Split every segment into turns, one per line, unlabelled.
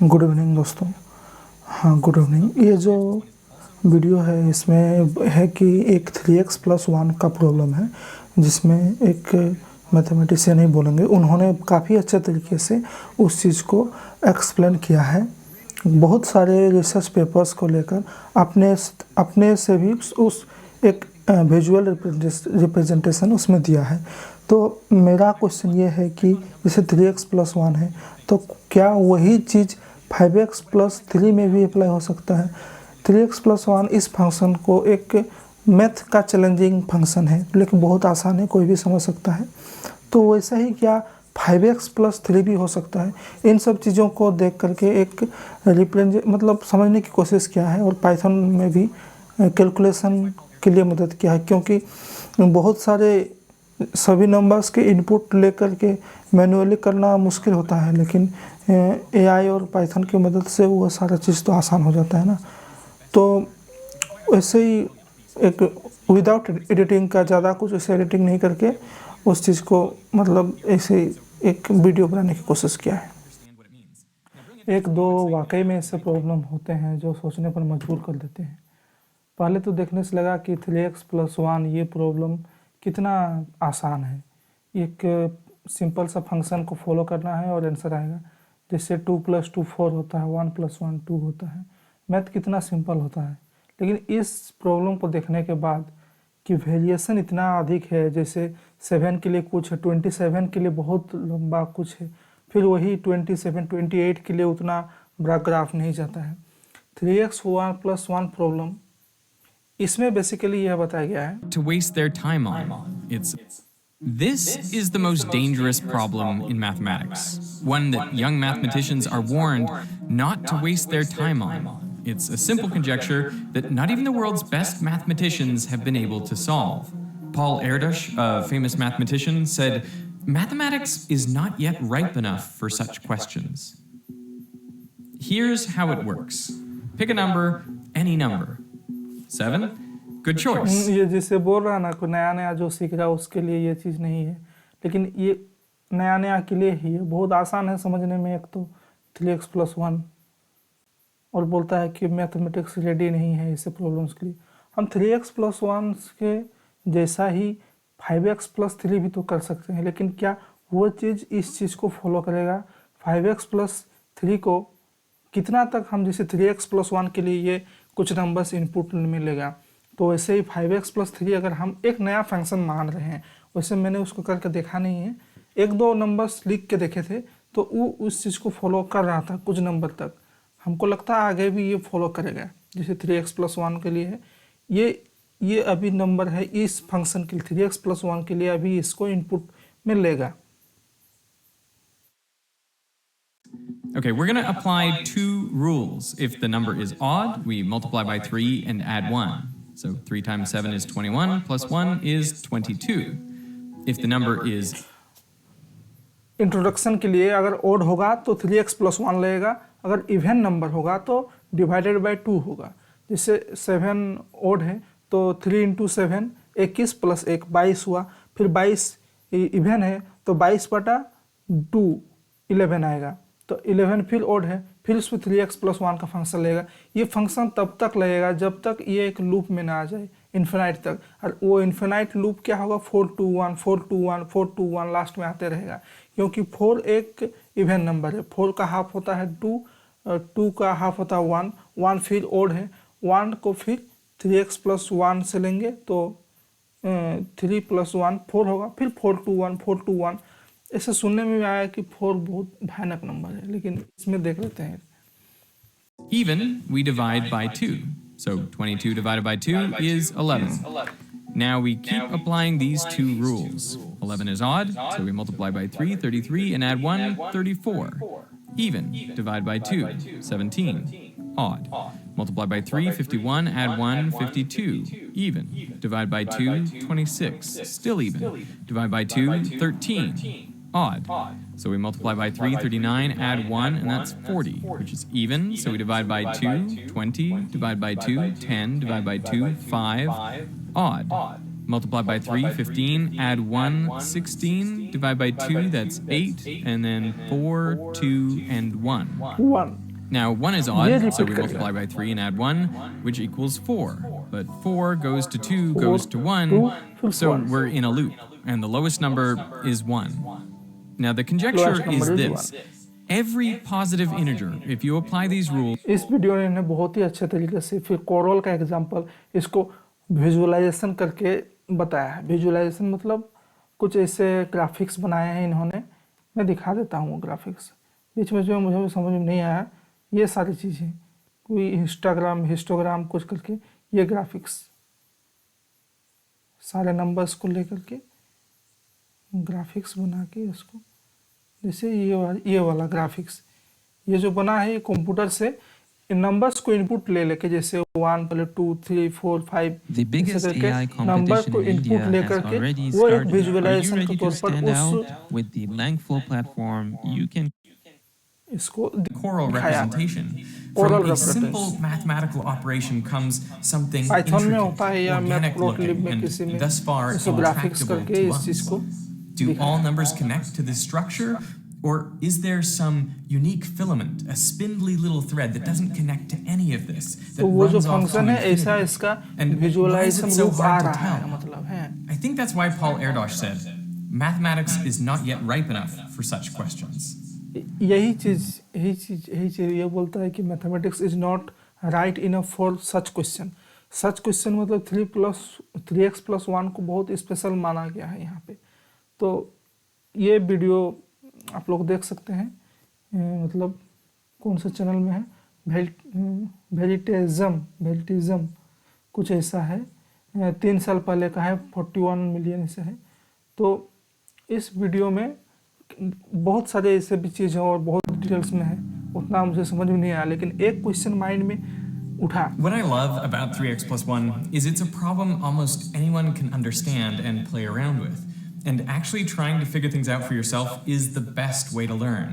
Good evening दोस्तों। हाँ, good evening. ये जो वीडियो है इसमें है कि एक 3x+1 का प्रॉब्लम है, जिसमें एक मैथमेटिशियन ही बोलेंगे, उन्होंने काफ़ी अच्छे तरीके से उस चीज़ को एक्सप्लेन किया है। बहुत सारे रिसर्च पेपर्स को लेकर अपने से भी उस एक विजुअल रिप्रेजेंटेशन उसमें दिया है। तो मेरा क्वेश्चन ये है कि जैसे 3x+1 है, तो क्या वही चीज़ 5x+3 में भी अप्लाई हो सकता है? 3x+1 इस फंक्शन को एक मैथ का चैलेंजिंग फंक्शन है, लेकिन बहुत आसान है, कोई भी समझ सकता है। तो वैसा ही क्या 5x+3 भी हो सकता है? इन सब चीज़ों को देख करके एक मतलब समझने की कोशिश किया है, और पाइथन में भी कैलकुलेशन के लिए मदद किया है, क्योंकि बहुत सारे सभी नंबर्स के इनपुट लेकर के मैन्युअली करना मुश्किल होता है, लेकिन एआई और पाइथन की मदद से वो सारा चीज़ तो आसान हो जाता है ना। तो वैसे ही एक विदाउट एडिटिंग का, ज़्यादा कुछ ऐसे एडिटिंग नहीं करके उस चीज़ को मतलब ऐसे एक वीडियो बनाने की कोशिश किया है। एक दो वाकई में ऐसे प्रॉब्लम होते हैं जो सोचने पर मजबूर कर देते हैं। पहले तो देखने से लगा कि 3x+1 ये प्रॉब्लम कितना आसान है। एक सिंपल सा फंक्शन को फॉलो करना है और आंसर आएगा। जैसे 2 + 2 4 होता है, 1 + 1 2 होता है। मैथ कितना सिंपल होता है, लेकिन इस प्रॉब्लम को देखने के बाद कि वेरिएशन इतना अधिक है, जैसे 7 के लिए कुछ है, 27 के लिए बहुत लंबा कुछ है, फिर वही 27 28 के लिए उतना बड़ा ग्राफ नहीं जाता है। 3x+1 प्रॉब्लम इसमें बेसिकली यह बताया गया है
to waste their time on. This is the most dangerous problem in mathematics, one that young mathematicians are warned not to waste their time on. It's a simple conjecture that not even the world's best mathematicians have been able to solve. Paul Erdős, a famous mathematician, said, "Mathematics is not yet ripe enough for such questions." Here's how it works. Pick a number, any number. 7? Good choice.
ये जिसे बोल रहा है ना, कोई नया नया जो सीख रहा है उसके लिए ये चीज़ नहीं है, लेकिन ये नया नया के लिए ही है। बहुत आसान है समझने में। एक तो 3x+1 और बोलता है कि मैथमेटिक्स रेडी नहीं है ऐसे प्रॉब्लम्स के लिए। हम 3x+1 के जैसा ही 5x+3 भी तो कर सकते हैं, लेकिन क्या वो चीज़ इस चीज़ को फॉलो करेगा? 5x+3 को कितना तक हम, जैसे 3x+1 के लिए ये कुछ नंबर्स इनपुट में लेगा, तो वैसे ही 5x+3 अगर हम एक नया फंक्शन मान रहे हैं, वैसे मैंने उसको करके देखा नहीं है, एक दो नंबर्स लिख के देखे थे, तो वो उस चीज़ को फॉलो कर रहा था कुछ नंबर तक। हमको लगता है आगे भी ये फॉलो करेगा। जैसे 3x+1 के लिए है, ये अभी नंबर है इस फंक्शन के लिए, 3x+1 के लिए अभी इसको इनपुट में लेगा।
Okay, we're going to apply two rules. If the number is odd, we multiply by 3 and add 1. So 3 times 7 is 21, plus 1 is 22. If the number is...
introduction के लिए अगर ओड होगा तो 3x+1 लगेगा, अगर इवन नंबर होगा तो divided by 2 होगा। जैसे 7 ओड है तो 3 × 7 21 + 1 22 हुआ, फिर 22 इवन है तो 22/2 11 आएगा, तो 11 फिर ओड है, फिर उसमें 3x+1 का फंक्शन लगेगा। ये फंक्शन तब तक लगेगा जब तक ये एक लूप में ना आ जाए इन्फिनाइट तक, और वो इन्फिनाइट लूप क्या होगा? 4 2 1 4 2 1 4 2 1 लास्ट में आते रहेगा, क्योंकि 4 एक इवन नंबर है। 4 का हाफ होता है 2, 2 का हाफ होता है 1, 1 फिर ओड है, 1 को फिर 3x+1 से लेंगे तो 3 + 1 4 होगा, फिर 4 2 1 4 2 1। ऐसे सुनने में आया कि 4 बहुत भयानक नंबर है, लेकिन इसमें देख लेते हैं।
Even, we divide by 2. So 22 divided by 2 is 11. Now we keep applying these two rules. 11 is odd, so we multiply by 3, 33, and add 1, 34. Even, divide by 2, 17. Odd. Multiply by 3, 51, add 1, 52. Even, divide by 2, 26. Still even. Divide by 2, 13. Odd. So we multiply by 3, 39, add 1, and that's 40, which is even. So we divide by 2, 20, divide by 2, 10, divide by 2, 5. Odd. Multiply by 3, 15, add 1, 16, divide by 2, that's 8, and then 4, 2, and 1.
1
Now, 1 is
ये
odd, so
repeat
we
करेगा।
multiply by 3 and add 1, which equals 4. But 4 goes to 2
4
goes to 1,
2 फिर
so
1
we're in a loop, and the lowest number is 1. Now, the conjecture
lowest number
is
is
this.
1।
Every positive integer, if you apply these rules,
इस video ने इन्हें बहुत ही अच्छे तरीके से फिर coral का एग्जांपल इसको विजुअलाइजेशन करके बताया है। विजुअलाइजेशन मतलब कुछ ऐसे ग्राफिक्स बनाए हैं इन्होंने, मैं दिखा देता हूँ ग्राफिक्स। बीच में जो मुझे समझ में नहीं आया ये सारी चीज़ें, कोई इंस्टाग्राम हिस्टोग्राम कुछ करके ये ग्राफिक्स सारे नंबर्स को लेकर के ग्राफिक्स बना के इसको, जैसे ये वाला ग्राफिक्स ये जो बना है ये कंप्यूटर से नंबर्स को इनपुट ले लेके, जैसे 1 पहले 2 3 4 5
The biggest
ऐसे करके
AI
नंबर
competition
को
in
इनपुट
India
लेकर
has
के
already
वो एक
started. Are you
विजुअलाइजेशन के
ready to
तौर पर
stand
उस
out? With the Langflow platform, you can
इसको
choral
दिखाया।
representation.
Choral
From a
representation।
simple mathematical operation comes something
Python में
intricate,
होता है या
organic
मैटप्लोटलिब
looking,
में
and
किसी में
thus far
इसको ग्राफिक्स
intractable
करके
to
इस चीज
us.
को
Do all
दिखाया।
numbers connect to this structure? Or is there some unique filament, a spindly little thread that doesn't connect to any of this, that
तो वो जो
runs off to
function है ऐसा
infinity?
इसका
And why is
visualisation
it so
रूप आ
hard to
रहा है,
tell?
मतलब है।
I think that's why Paul Erdos said, mathematics is not yet ripe enough for such questions.
यही चीज ये बोलता है कि mathematics is not right enough for such question. Such question मतलब 3x+1 को बहुत स्पेशल माना गया है यहाँ पे। तो ये वीडियो आप लोग देख सकते हैं, मतलब कौन से चैनल में है, वेरिटिज्म कुछ ऐसा है, 3 साल पहले का है, 41 मिलियन से है। तो इस वीडियो में बहुत सारे ऐसे भी चीज़ हैं और बहुत डिटेल्स में है, उतना मुझे समझ में नहीं आया, लेकिन एक क्वेश्चन माइंड में उठा।
What I love about 3x plus 1 is it's a problem almost anyone can understand and play around with. And actually trying to figure things out for yourself is the best way to learn,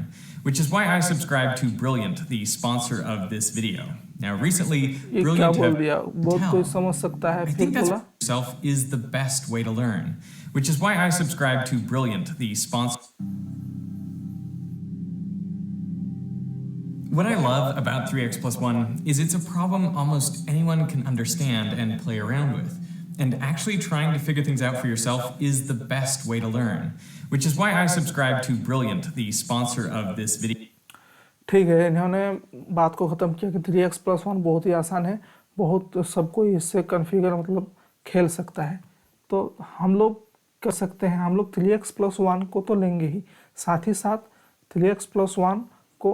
which is why I subscribe to Brilliant, the sponsor of this video. Now recently,
ये क्या
Brilliant
बोल
have
दिया, बहुत कोई समझ सकता है,
I
फिर
think that's
बोला
yourself is the best way to learn, which is why I subscribe to Brilliant, the sponsor. What I love about 3x plus 1 is it's a problem almost anyone can understand and play around with. And actually trying to figure things out for yourself is the best way to learn, which is why I subscribe to Brilliant, the sponsor of this video.
ठीक है, इन्होंने बात को ख़त्म किया कि 3x+1 बहुत ही आसान है, बहुत सबको इससे कन्फिगर मतलब खेल सकता है। तो हम लोग कर सकते हैं, हम लोग 3x+1 को तो लेंगे ही, साथ ही साथ 3x+1 को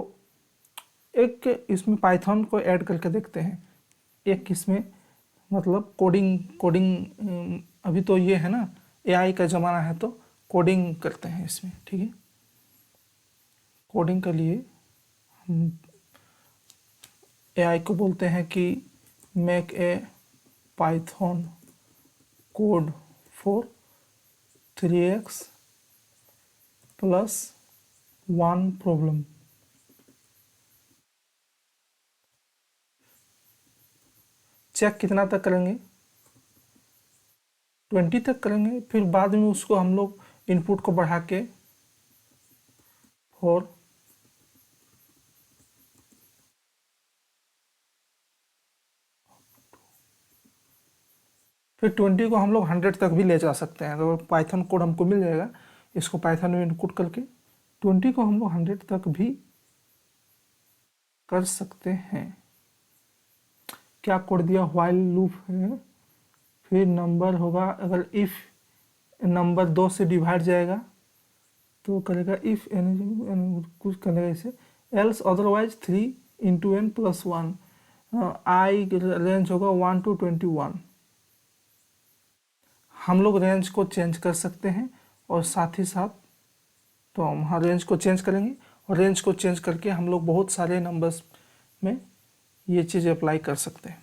एक इसमें पाइथन को ऐड करके देखते हैं। एक इसमें मतलब कोडिंग अभी तो ये है ना, एआई का ज़माना है, तो कोडिंग करते हैं इसमें, ठीक है। कोडिंग के लिए हम एआई को बोलते हैं कि make a python code for 3x+1 problem. Check कितना तक करेंगे, 20 तक करेंगे, फिर बाद में उसको हम लोग इनपुट को बढ़ा के और फिर 20 को हम लोग 100 तक भी ले जा सकते हैं। तो पाइथन कोड हमको मिल जाएगा, इसको पाइथन में इनपुट करके 20 को हम लोग 100 तक भी कर सकते हैं। क्या कोड दिया, व्हाइल लूप है, फिर नंबर होगा, अगर इफ़ नंबर 2 से डिवाइड जाएगा तो करेगा इफ़ एन कुछ करेगा इसे, एल्स अदरवाइज 3 × n+1, आई रेंज होगा 1 to 21। हम लोग रेंज को चेंज कर सकते हैं और साथ ही साथ तो हम हाँ रेंज को चेंज करेंगे, और रेंज को चेंज करके हम लोग बहुत सारे नंबर्स में ये चीज़ अप्लाई कर सकते हैं।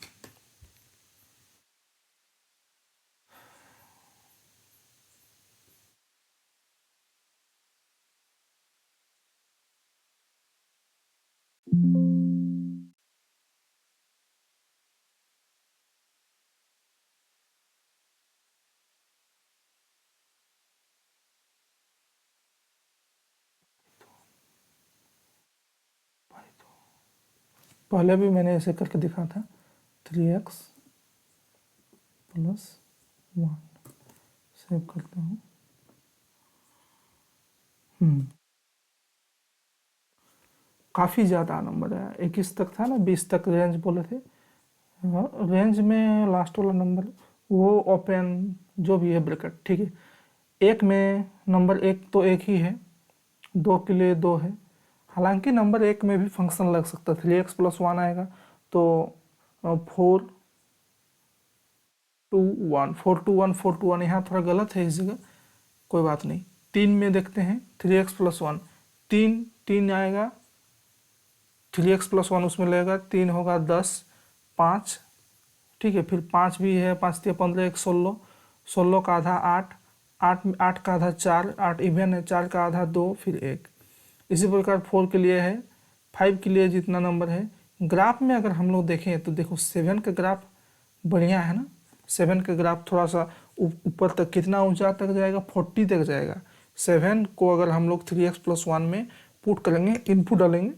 पहले भी मैंने ऐसे करके दिखा था 3x + 1। सेव करता हूँ। काफ़ी ज़्यादा नंबर है, 21 तक था ना, 20 तक रेंज बोले थे। रेंज में लास्ट वाला नंबर वो ओपन जो भी है ब्रैकेट, ठीक है। एक में नंबर एक तो एक ही है, 2 के लिए 2 है। हालांकि नंबर एक में भी फंक्शन लग सकता है, 3x + 1 आएगा तो 4 2 1 यहाँ थोड़ा गलत है इस जगह, कोई बात नहीं। 3 में देखते हैं 3x + 1, 3 आएगा, 3x + 1 उसमें लगेगा, 3 होगा 10, 5, ठीक है। फिर 5 भी है, 5 × 15 1 16, 16 का आधा 8, 8 का आधा 4, 8 इवन है, 4 का आधा 2, फिर 1। इसी प्रकार 4 के लिए है, 5 के लिए जितना नंबर है। ग्राफ में अगर हम लोग देखें तो देखो 7 का ग्राफ बढ़िया है ना। 7 का ग्राफ थोड़ा सा ऊपर तक, कितना ऊंचा तक जाएगा, 40 तक जाएगा। 7 को अगर हम लोग 3x + 1 में पुट करेंगे, इनपुट डालेंगे,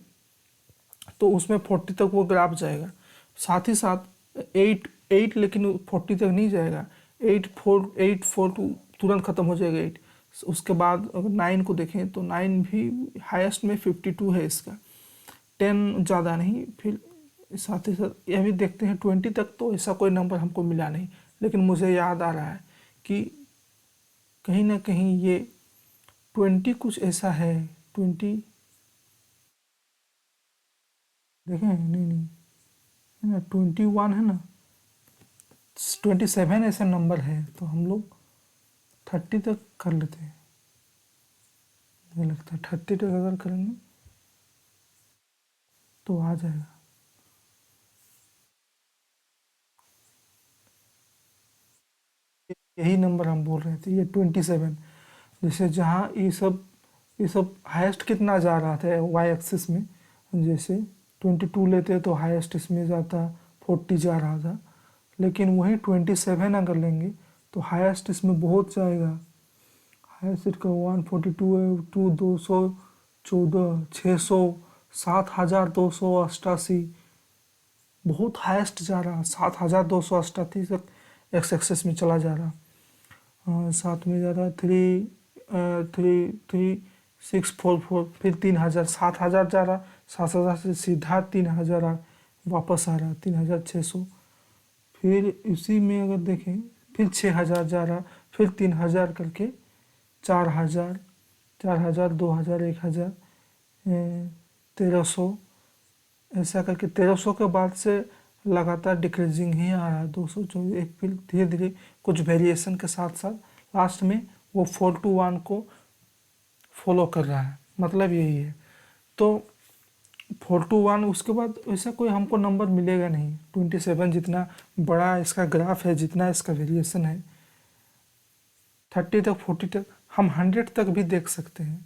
तो उसमें 40 तक वो ग्राफ जाएगा। साथ ही साथ 8 लेकिन 40 तक नहीं जाएगा, 8 4 तुरंत ख़त्म हो जाएगा 8। उसके बाद अगर 9 को देखें तो 9 भी हाईएस्ट में 52 है इसका, 10 ज़्यादा नहीं। फिर साथ ही साथ यह भी देखते हैं 20 तक, तो ऐसा कोई नंबर हमको मिला नहीं, लेकिन मुझे याद आ रहा है कि कहीं ना कहीं ये 20 कुछ ऐसा है। 20 देखें, नहीं नहीं है ना, 21 है ना, 27 ऐसा नंबर है, तो हम लोग 30 तक कर लेते हैं। मुझे लगता है 30 तक अगर करेंगे तो आ जाएगा। यही नंबर हम बोल रहे थे, ये 27। जैसे जहाँ ये सब हाईएस्ट कितना जा रहा था वाई एक्सिस में, जैसे 22 लेते तो हाईएस्ट इसमें जाता 40 जा रहा था, लेकिन वही 27 अगर लेंगे तो हाईएस्ट इसमें बहुत जाएगा। हाईएस्ट इसका 142 है, 214, 600, 7288, बहुत हाईएस्ट जा रहा, 7288 तक एक्स एक्सेस में चला जा रहा। साथ में जा रहा 33644, फिर 3000, 7000 जा रहा, 7000 से सीधा 3000 वापस आ रहा, 3600। फिर इसी में अगर देखें फिर 6000 जा रहा, फिर 3000 करके 4000, 4000, 2000, 1000, 1300, ऐसा करके 1300 के बाद से लगातार डिक्रीजिंग ही आ रहा है, 224। एक फिर धीरे धीरे कुछ वेरिएशन के साथ साथ लास्ट में वो 4 to 1 को फॉलो कर रहा है, मतलब यही है। तो 4 to 1 उसके बाद ऐसा कोई हमको नंबर मिलेगा नहीं। 27 जितना बड़ा इसका ग्राफ है, जितना इसका वेरिएशन है, 30 तक 40 तक, हम 100 तक भी देख सकते हैं।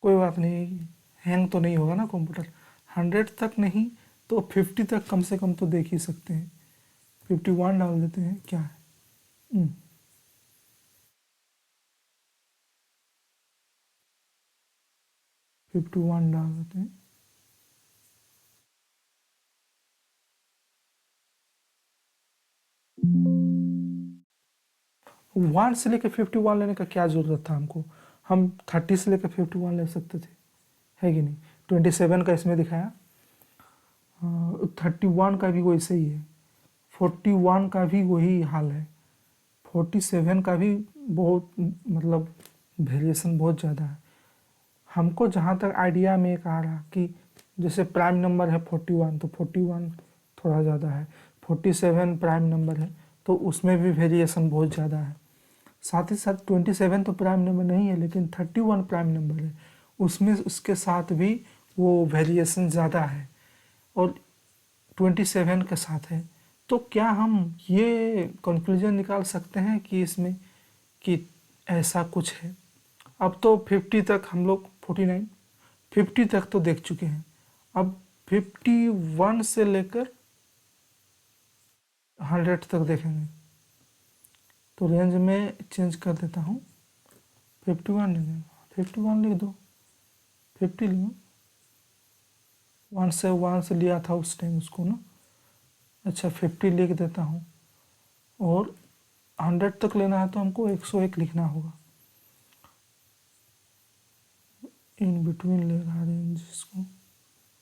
कोई बात नहीं, हैंग तो नहीं होगा ना कंप्यूटर। 100 तक नहीं तो 50 तक कम से कम तो देख ही सकते हैं। 51 डाल देते हैं, क्या है 51 डाल देते हैं। वन से लेकर 51 लेने का क्या ज़रूरत था हमको, हम 30 से लेकर 51 ले सकते थे, है कि नहीं। 27 का इसमें दिखाया, 31 का भी वैसे ही है, 41 का भी वही हाल है, 47 का भी बहुत, मतलब वेरिएशन बहुत ज़्यादा है। हमको जहाँ तक आइडिया में एक आ रहा कि जैसे प्राइम नंबर है 41, तो 41 थोड़ा ज़्यादा है, 47 प्राइम नंबर है तो उसमें भी वेरिएशन बहुत ज़्यादा है। साथ ही साथ 27 तो प्राइम नंबर नहीं है, लेकिन 31 प्राइम नंबर है, उसमें उसके साथ भी वो वेरिएशन ज़्यादा है, और 27 के साथ है। तो क्या हम ये कंक्लूजन निकाल सकते हैं कि इसमें कि ऐसा कुछ है। अब तो 50 तक हम लोग, 49, 50 तक तो देख चुके हैं, अब 51 से लेकर 100 तक देखेंगे। तो रेंज में चेंज कर देता हूँ, 51 लिख देंगे, 51 लिख दो, 50 लिखो, 1 से लिया था उस टाइम उसको ना। अच्छा 50 लिख देता हूँ, और 100 तक लेना है तो हमको 101 लिखना होगा। इन बिटवीन ले रहा रेंज इसको,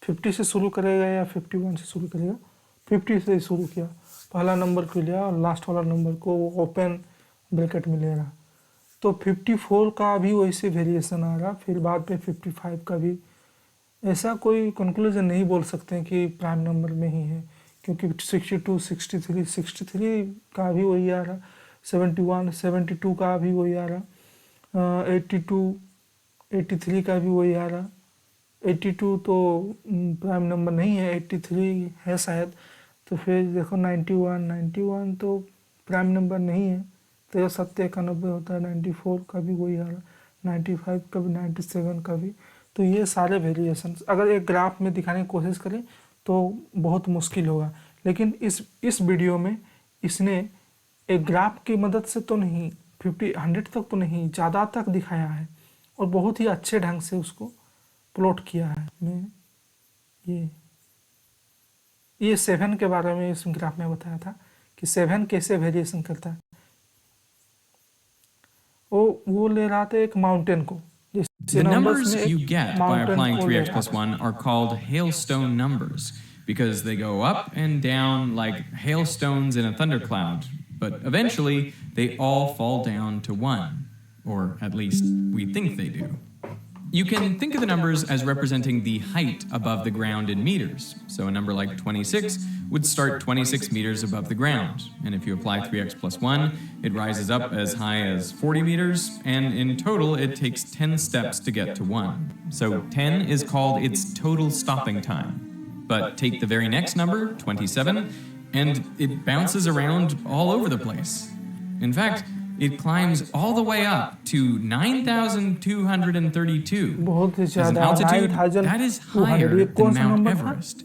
50 से शुरू करेगा या 51 से शुरू करेगा? 50 से शुरू किया, पहला नंबर को लिया और लास्ट वाला नंबर को वो ओपन ब्रैकेट में ले रहा। तो 54 का भी वैसे वेरिएशन आ रहा, फिर बाद में 55 का भी। ऐसा कोई कंक्लूजन नहीं बोल सकते हैं कि प्राइम नंबर में ही है, क्योंकि 62, 63 का भी वही आ रहा, 71, 72 का भी वही आ रहा, 82, 83 का भी वही आ रहा। 82 तो प्राइम नंबर नहीं है, 83 है शायद। तो फिर देखो 91 तो प्राइम नंबर नहीं है, तो 70, 91 होता है। 94 का भी वही आ रहा, 95 का भी, 97 का भी। तो ये सारे वेरिएशन अगर एक ग्राफ में दिखाने की कोशिश करें तो बहुत मुश्किल होगा, लेकिन इस वीडियो में इसने एक ग्राफ की मदद से तो नहीं, 100 तक तो नहीं, ज़्यादा तक दिखाया है और बहुत ही अच्छे ढंग से उसको प्लॉट किया है। मैं ये 7 के बारे में इस ग्राफ में बताया था कि 7 कैसे वेरिएशन करता है। वो ले रहा था एक माउंटेन को।
The numbers you get by applying 3x plus 1 are called hailstone numbers because they go up and down like hailstones in a thundercloud, but eventually they all fall down to 1, or at least we think they do. You can think of the numbers as representing the height above the ground in meters. So a number like 26 would start 26 meters above the ground. And if you apply 3x plus 1, it rises up as high as 40 meters, and in total it takes 10 steps to get to 1. So 10 is called its total stopping time. But take the very next number, 27, and it bounces around all over the place. In fact, it climbs all the way up to 9,232. As an altitude, that is higher than Mount Everest.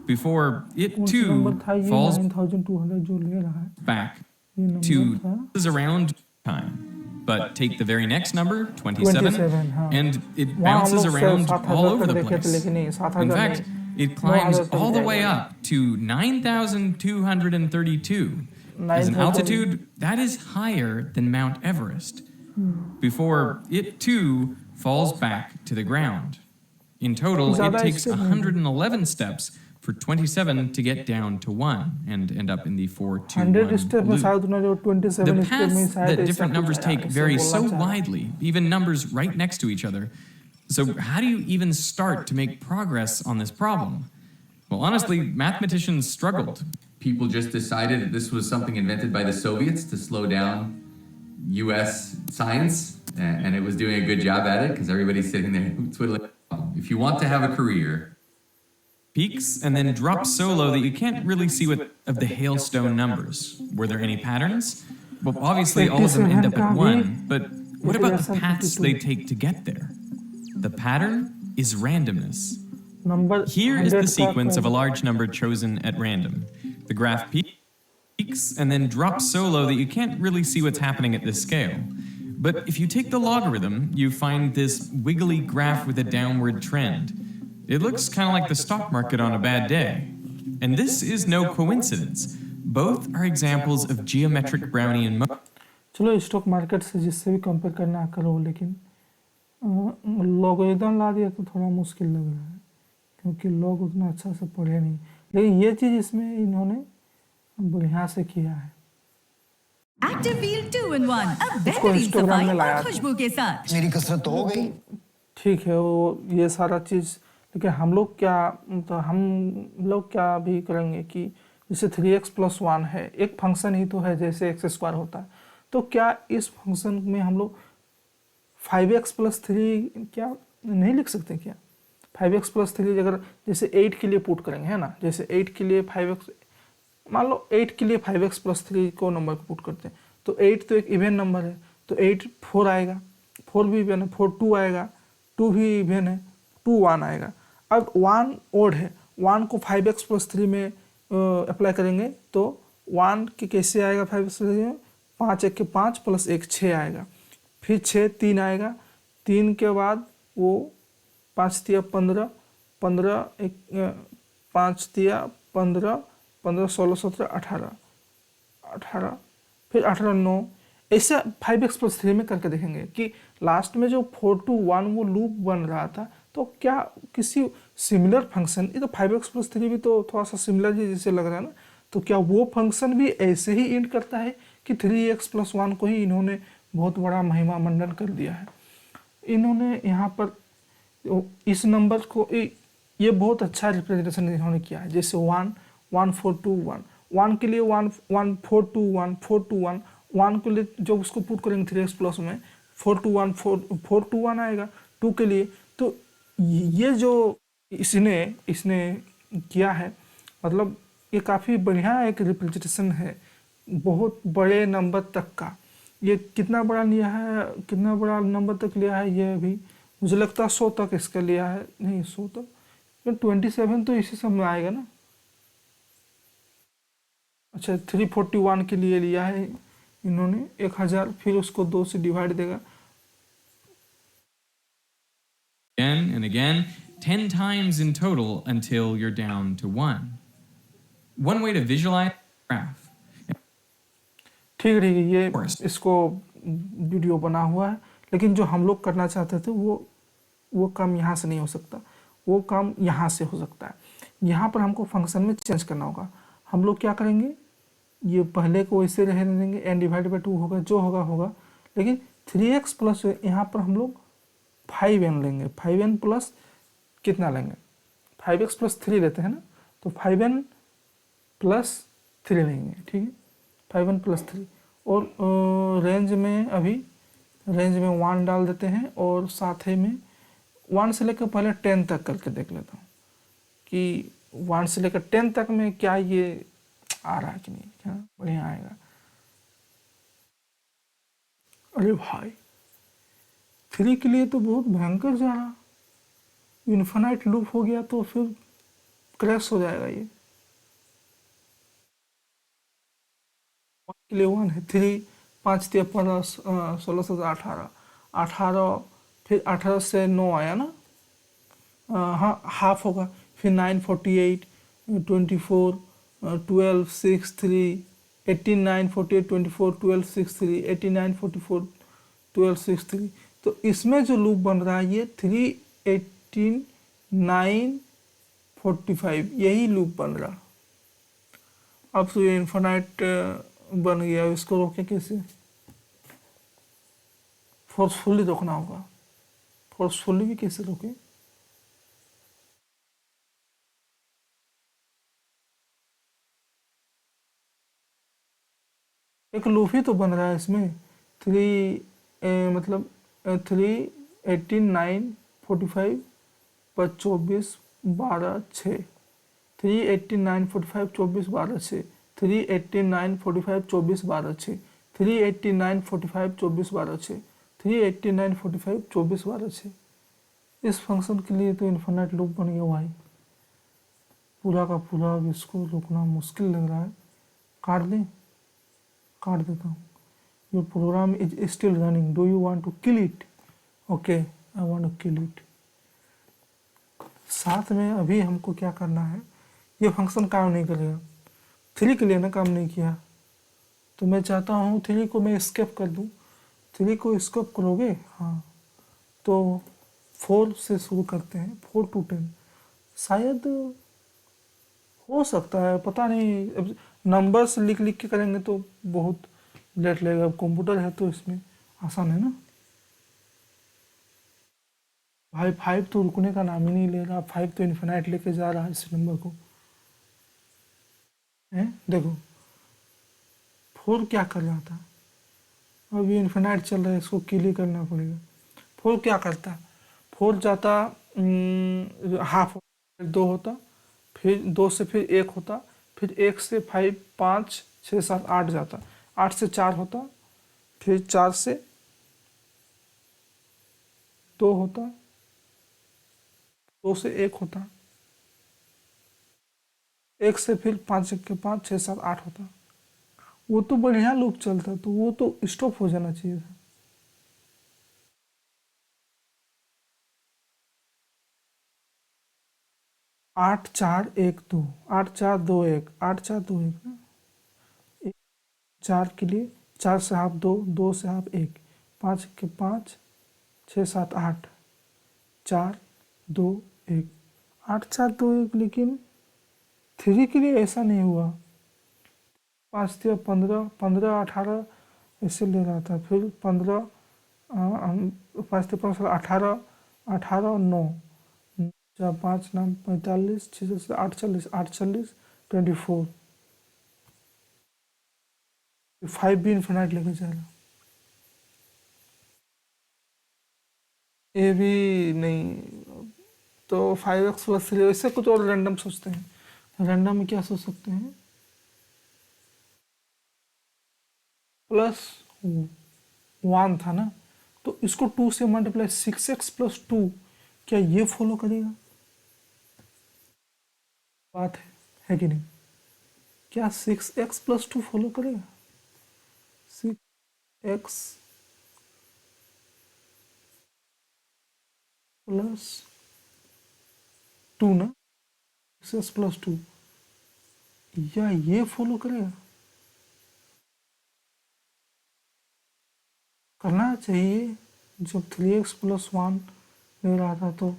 Before it too falls back to around time. But take the very next number, 27, and it bounces around all over the place. In fact, it climbs all the way up to 9,232. As an altitude, that is higher than Mount Everest. Before it too falls back to the ground. In total, it takes 111 steps for 27 to get down to 1 and end up in the 4, 2, 1 loop. The paths that different numbers take vary so widely, even numbers right next to each other. So how do you even start to make progress on this problem? Well, honestly, mathematicians struggled.
People just decided that this was something invented by the Soviets to slow down US science, and it was doing a good job at it because everybody's sitting there twiddling. If you want to have a career,
Peaks and then drop so low that you can't really see what of the hailstone numbers. Were there any patterns? Well, obviously all of them end up at 1, but what about the paths they take to get there? The pattern is randomness. Here is the sequence of a large number chosen at random. The graph peaks and then drops so low that you can't really see what's happening at this scale. But if you take the logarithm, you find this wiggly graph with a downward trend. It looks kind of like the stock market on a bad day. And this is no coincidence. Both are examples of geometric Brownian motion.
चलो stock market से जिससे भी compare करना करो, लेकिन logarithm ला दिया तो थोड़ा मुश्किल लग रहा है, क्योंकि लोग उतना अच्छा से पढ़े नहीं। लेकिन ये चीज़ इसमें इन्होंने बढ़िया से किया है।
एक्टिववील 2-in-1 अब बेहतरीन सफाई और खुशबू के साथ।
मेरी कसरत तो हो गई।
ठीक है, वो ये सारा चीज़, लेकिन हम लोग क्या भी करेंगे कि जैसे 3x + 1 है, एक फंक्शन ही तो है जैसे x² होता है, तो क्या इस फंक्शन में हम लोग 5x + 3 क्या नहीं लिख सकते क्या? 5x + 3 अगर जैसे 8 के लिए पुट करेंगे, है ना, जैसे 8 के लिए 5x, मान लो 8 के लिए 5x + 3 को नंबर को पुट करते हैं, तो 8 तो एक इवन नंबर है, तो 8 4 आएगा, 4 भी इवन है, 4 2 आएगा, 2 भी इवन है, 2 1 आएगा। अब 1 ओड है, 1 को 5x + 3 में अप्लाई करेंगे तो 1 के कैसे आएगा 5x + 3 में, 5 1 के 5 + 1 6 आएगा, फिर 6 3 आएगा, 3 के बाद वो 5 3 15, 15 5 दिया 15 15 16 17 18 18 फिर 18 9 ऐसा 5x+3 में करके देखेंगे कि लास्ट में जो 4 to 1 वो लूप बन रहा था तो क्या किसी सिमिलर फंक्शन, ये तो 5x+3 भी तो थोड़ा सा सिमिलर ही जैसे लग रहा है ना, तो क्या वो फंक्शन भी ऐसे ही इंड करता है कि 3x+1 को ही इन्होंने बहुत बड़ा महिमा मंडन कर दिया है। इन्होंने यहाँ पर इस नंबर को ये बहुत अच्छा रिप्रेजेंटेशन इन्होंने किया है, जैसे 1 1 4 2 1 1 के लिए 1 1 4 2 1 4 2 1 1 के लिए जब उसको पुट करेंगे 3x+ में 4 2 1 4 2 1 आएगा 2 के लिए। तो ये जो इसने किया है, मतलब ये काफ़ी बढ़िया एक रिप्रेजेंटेशन है बहुत बड़े नंबर तक का। ये कितना बड़ा लिया है, कितना बड़ा नंबर तक लिया है, ये अभी मुझे लगता है 100 तक इसका लिया है, नहीं 100 तक, 27 तो इसी सब में आएगा ना। अच्छा 341 के लिए लिया है इन्होंने 1000, फिर उसको 2 से डिवाइड देगा
Again and again, 10 times in total until you're down to 1. One way to visualize the graph.
ठीक है, ये इसको वीडियो बना हुआ है, लेकिन जो हम लोग करना चाहते थे वो काम यहाँ से नहीं हो सकता, वो काम यहाँ से हो सकता है। यहाँ पर हमको फंक्शन में चेंज करना होगा। हम लोग क्या करेंगे, ये पहले को वैसे रहने देंगे, n/2 होगा, जो होगा होगा, लेकिन 3x+ यहाँ पर हम लोग 5n लेंगे। 5n प्लस कितना लेंगे, 5x+3 लेते हैं ना, तो 5n+3 लेंगे, ठीक है, 5n+3। और रेंज में अभी रेंज में 1 डाल देते हैं, और साथ ही में 1 से लेकर पहले 10 तक करके देख लेता हूँ कि 1 से लेकर 10 तक में क्या ये आ रहा है कि नहीं, क्या बढ़िया आएगा। अरे भाई 3 के लिए तो बहुत भयंकर जा रहा, इन्फिनाइट लूप हो गया तो फिर क्रैश हो जाएगा ये। 1 के लिए 1 है, 3 5 दिया 15 16 17 18 18, फिर 18 से 9 आया ना, हाँ हाफ होगा, फिर 9 48 24 12 6 3 18 9 48 24 12 6 3 89 44 12 6 3। तो इसमें जो लूप बन रहा है ये 3 18 9 45 यही लूप बन रहा। अब तो ये इन्फिनाइट बन गया, इसको रोके कैसे, फोर्सफुली रोकना होगा। फोर्सफुली भी कैसे रोके, एक लूप ही तो बन रहा है इसमें। 3 3 18 9 45 पर 24 12 6 3 18 9 45 24 12 6 3 18 9 45 24 12 6 3 18 9 45 24 12 6 3 18 9 45 24 12 6। इस फंक्शन के लिए तो इन्फिनाइट लूप बन गया भाई, पूरा का पूरा। अब इसको रोकना मुश्किल लग रहा है, काट देता हूँ। Your program is still running, do you want to kill it? Okay, I want to kill it. साथ में अभी हमको क्या करना है, ये फंक्शन काम नहीं करेगा, 3 के लिए ना काम नहीं किया, तो मैं चाहता हूँ 3 को मैं स्केप कर दूँ। 3 को स्केप करोगे, हाँ, तो 4 से शुरू करते हैं, 4 to 10 शायद हो सकता है, पता नहीं। अब नंबर्स लिख के करेंगे तो बहुत लेट लगेगा, अब कंप्यूटर है तो इसमें आसान है ना। भाई 5 तो रुकने का नाम ही नहीं ले रहा, 5 तो इन्फिनाइट लेके जा रहा है इस नंबर को, है देखो। 4 क्या कर रहा था, अभी इन्फिनाइट चल रहा है, इसको किल ही करना पड़ेगा। 4 क्या करता, 4 जाता हाफ 2 होता, फिर 2 से फिर 1 होता, फिर 1 से 5 5 6 7 8 जाता, 8 से 4 होता, फिर 4 से 2 होता, 2 से 1 होता, 1 से फिर 5 के 5 6 7 8 होता। वो तो बढ़िया लूप चलता, तो वो तो स्टॉप हो जाना चाहिए था। 8 4 1 2, 8 4 2 1, 8 4 2 1 ना, 4 के लिए 4 से हाफ 2, 2 से हाफ 1, 5 के 5, 6 7 8, 4 2 1, 8 4 2 1। लेकिन 3 के लिए ऐसा नहीं हुआ, 5 3 15, 15 18 ऐसे ले रहा था, फिर 15 5 3 15 18, 18 9, 4 5 9 45, 6 से 8 40, 8 40 24, 5 भी इन्फिनाइट लेके जा रहा, ये भी नहीं। तो 5x + 3, इससे कुछ और रैंडम सोचते हैं। रैंडम में क्या सोच सकते हैं, +1 था ना, तो इसको 2 से मल्टीप्लाई, 6x + 2, क्या ये फॉलो करेगा? बात है कि नहीं? क्या 6x + 2 फॉलो करेगा? 6x + 2 ना, 6x + 2, या ये फॉलो करेगा? करना चाहिए। जब 3x + 1 ले रहा था तो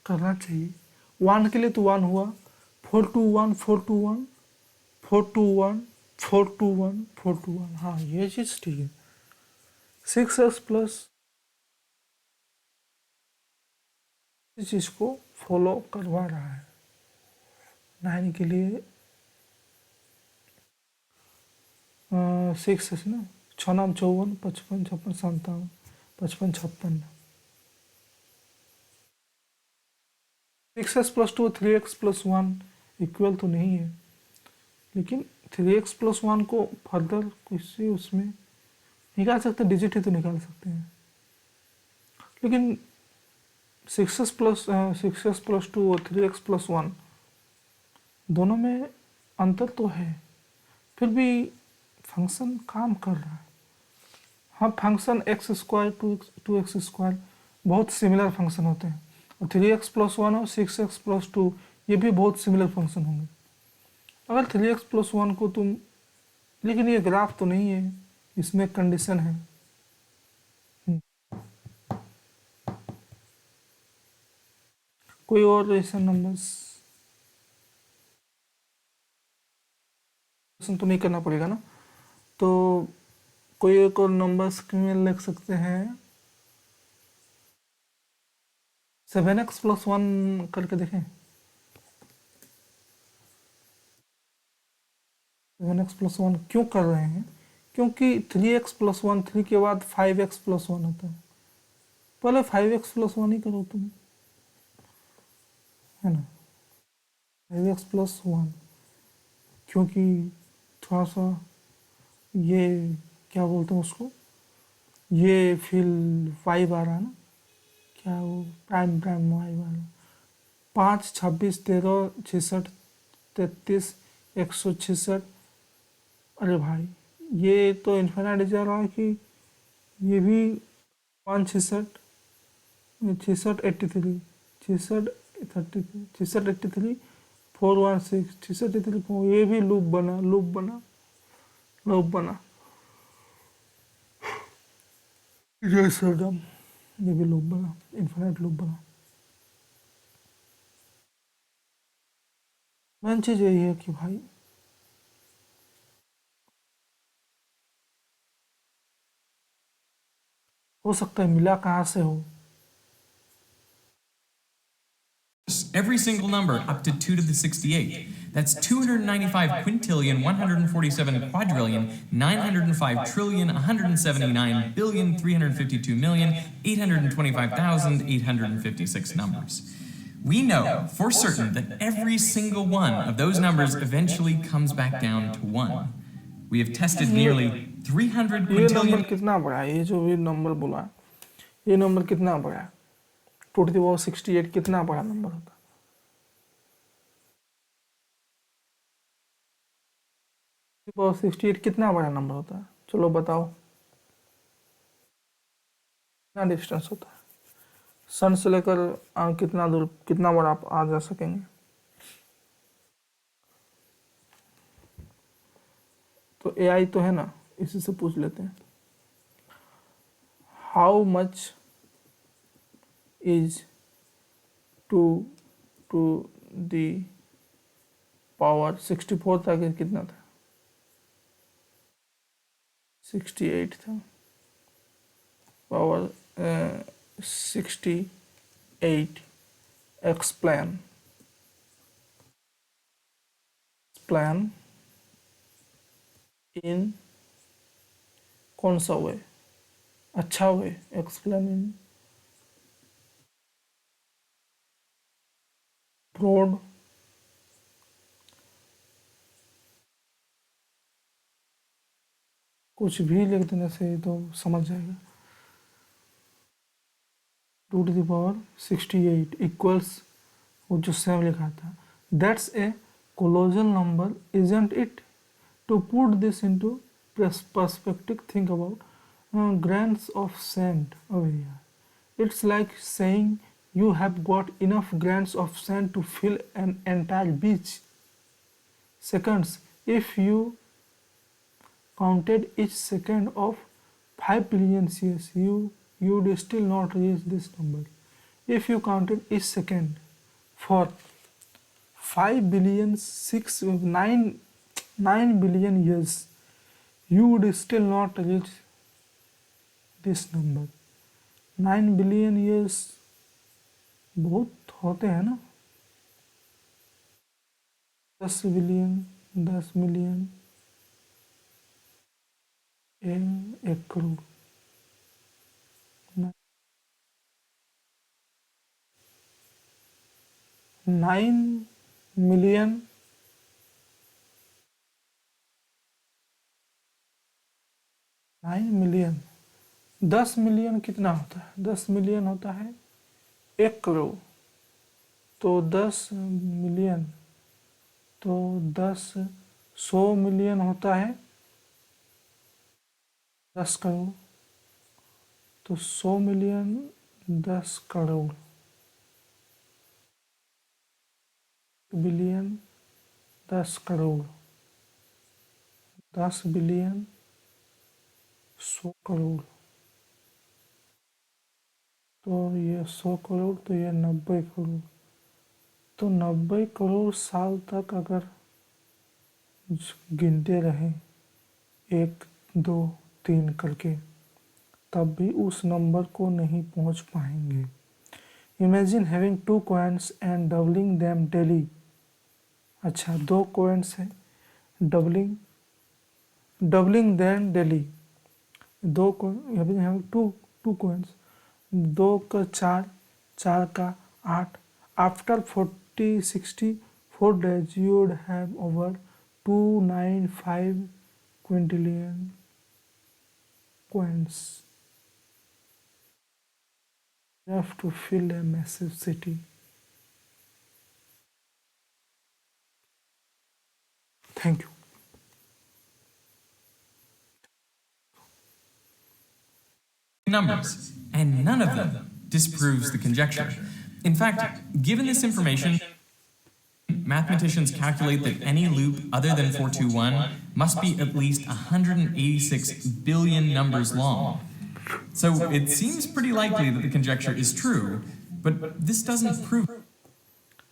करना चाहिए। 1 के लिए तो 1 हुआ, 4 2 1 4 2 1 4 2 1 4 2 1 4 2 1, हाँ ये चीज़ ठीक है। 6x + इस चीज़ को फॉलो करवा रहा है। 9 के लिए 6 है ना, 6 9 54, 55 56 57, 55 56। 6x + 2 3x + 1 इक्वल तो नहीं है, लेकिन 3x + 1 को फर्दर किसी उसमें निकाल सकते हैं, डिजिट है तो निकाल सकते हैं। लेकिन 6x + 2 और 3x + 1 दोनों में अंतर तो है, फिर भी फंक्शन काम कर रहा है। हाँ, फंक्शन x² 2x² बहुत सिमिलर फंक्शन होते हैं, और 3x + 1 और 6x + 2 ये भी बहुत सिमिलर फंक्शन होंगे। अगर 3x + 1 को तुम, लेकिन ये ग्राफ तो नहीं है, इसमें कंडीशन है। कोई और ऐसा नंबर्स तो नहीं करना पड़ेगा ना, तो कोई एक और नंबर स्क्रीन में लिख सकते हैं। 7x + 1 करके देखें। 7x + 1 क्यों कर रहे हैं? क्योंकि 3x + 1, 3 के बाद 5x + 1 होता है। पहले 5x + 1 ही करो तुम, है ना, 5x + 1, क्योंकि थोड़ा सा ये क्या बोलते हैं उसको, ये फिर वाइब आ रहा है ना, क्या वो प्राइम वाइब आ रहा, 5 26 13 66 33 166। अरे भाई, ये तो इन्फिनाइट जा रहा है कि ये भी 5 66 66 83 66 33 66 83 416 66 83 4, ये भी लूप बना ये सरदम, ये भी लूप बना, इन्फिनाइट लूप बना। मेन चीज़ यही है कि भाई हो सकता है मिला कहाँ से हो।
Every single number up to 2 to the 68. That's 295 quintillion, 147 quadrillion, 905 trillion, 179 billion, 352 million, 825,856 numbers. We know for certain that every single one of those numbers eventually comes back down to 1. We have tested nearly 300
ये number
quintillion.
कितना बड़ा है? ये जो भी number बोला, ये number कितना बड़ा है? 2 to the power 68 कितना बड़ा नंबर होता है? 2 to the power 68 कितना बड़ा नंबर होता है? चलो बताओ, कितना डिस्टेंस होता है? सन से लेकर कितना दूर, कितना बार आप आ जा सकेंगे? तो एआई तो है ना, इसी से पूछ लेते हैं। How much is 2 to the power 64 था कि कितना था? 68 था। पावर 68 एक्सप्लेन इन कौन सा वे? अच्छा वे। एक्सप्लेन इन ब्रॉड कुछ भी लिख देने से तो समझ जाएगा। 2 to the power 68 इक्वल्स वो जो सेम लिखा था, that's a colossal number isn't it? To put this into perspective, think about grains of sand over here. It's like saying you have got enough grains of sand to fill an entire beach. Seconds. If you counted each second of 5 billion years, you would still not reach this number. If you counted each second for 5 billion 9 billion years, you would still not reach this number. 9 billion years बहुत होते हैं ना? 10 billion, 10 million, 1 crore. 9 million 9 million 10 million कितना होता है? 10 million होता है 1 करोड़। तो 10 मिलियन तो 100 मिलियन होता है 10 करोड़। तो 100 million 10 crore billion 10 crore 10 billion 100 crore. तो ये 100 करोड़, तो ये 90 करोड़। तो 90 करोड़ साल तक अगर गिनते रहें 1 2 3 करके, तब भी उस नंबर को नहीं पहुंच पाएंगे। Imagine having 2 coins and doubling them daily. अच्छा, 2 coins है, डबलिंग देम डेली। 2 2 coins, 2 का 4, 4 का 8। After 64 days you would have over 295 quintillion coins enough to fill a massive city. Thank you.
Numbers, and none of them disproves the conjecture. In fact, given this information, mathematicians calculate that any loop other than 421 must be at least 186 billion numbers long. So it seems pretty likely that the conjecture is true, but this doesn't prove it.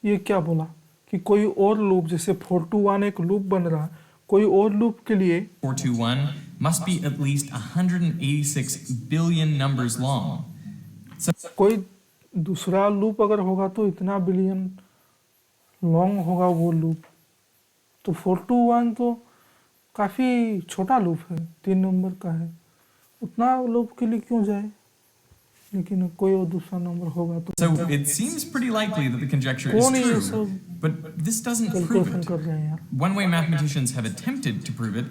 ये क्या बोला कि कोई और loop, जैसे 421 एक loop बन रहा, कोई और लूप के लिए
421 must be at least 186 billion numbers long. So
कोई दूसरा लूप अगर होगा तो इतना बिलियन लॉन्ग होगा वो लूप। तो 421 तो काफ़ी छोटा लूप है, 3 नंबर का है, उतना लूप के लिए क्यों जाए? लेकिन कोई और दूसरा नंबर होगा तो
it seems pretty likely that the conjecture
कौन
is
ये
true,
सब
but this doesn't prove
calculation
it.
कर रहे हैं यार?
One way mathematicians have attempted to prove it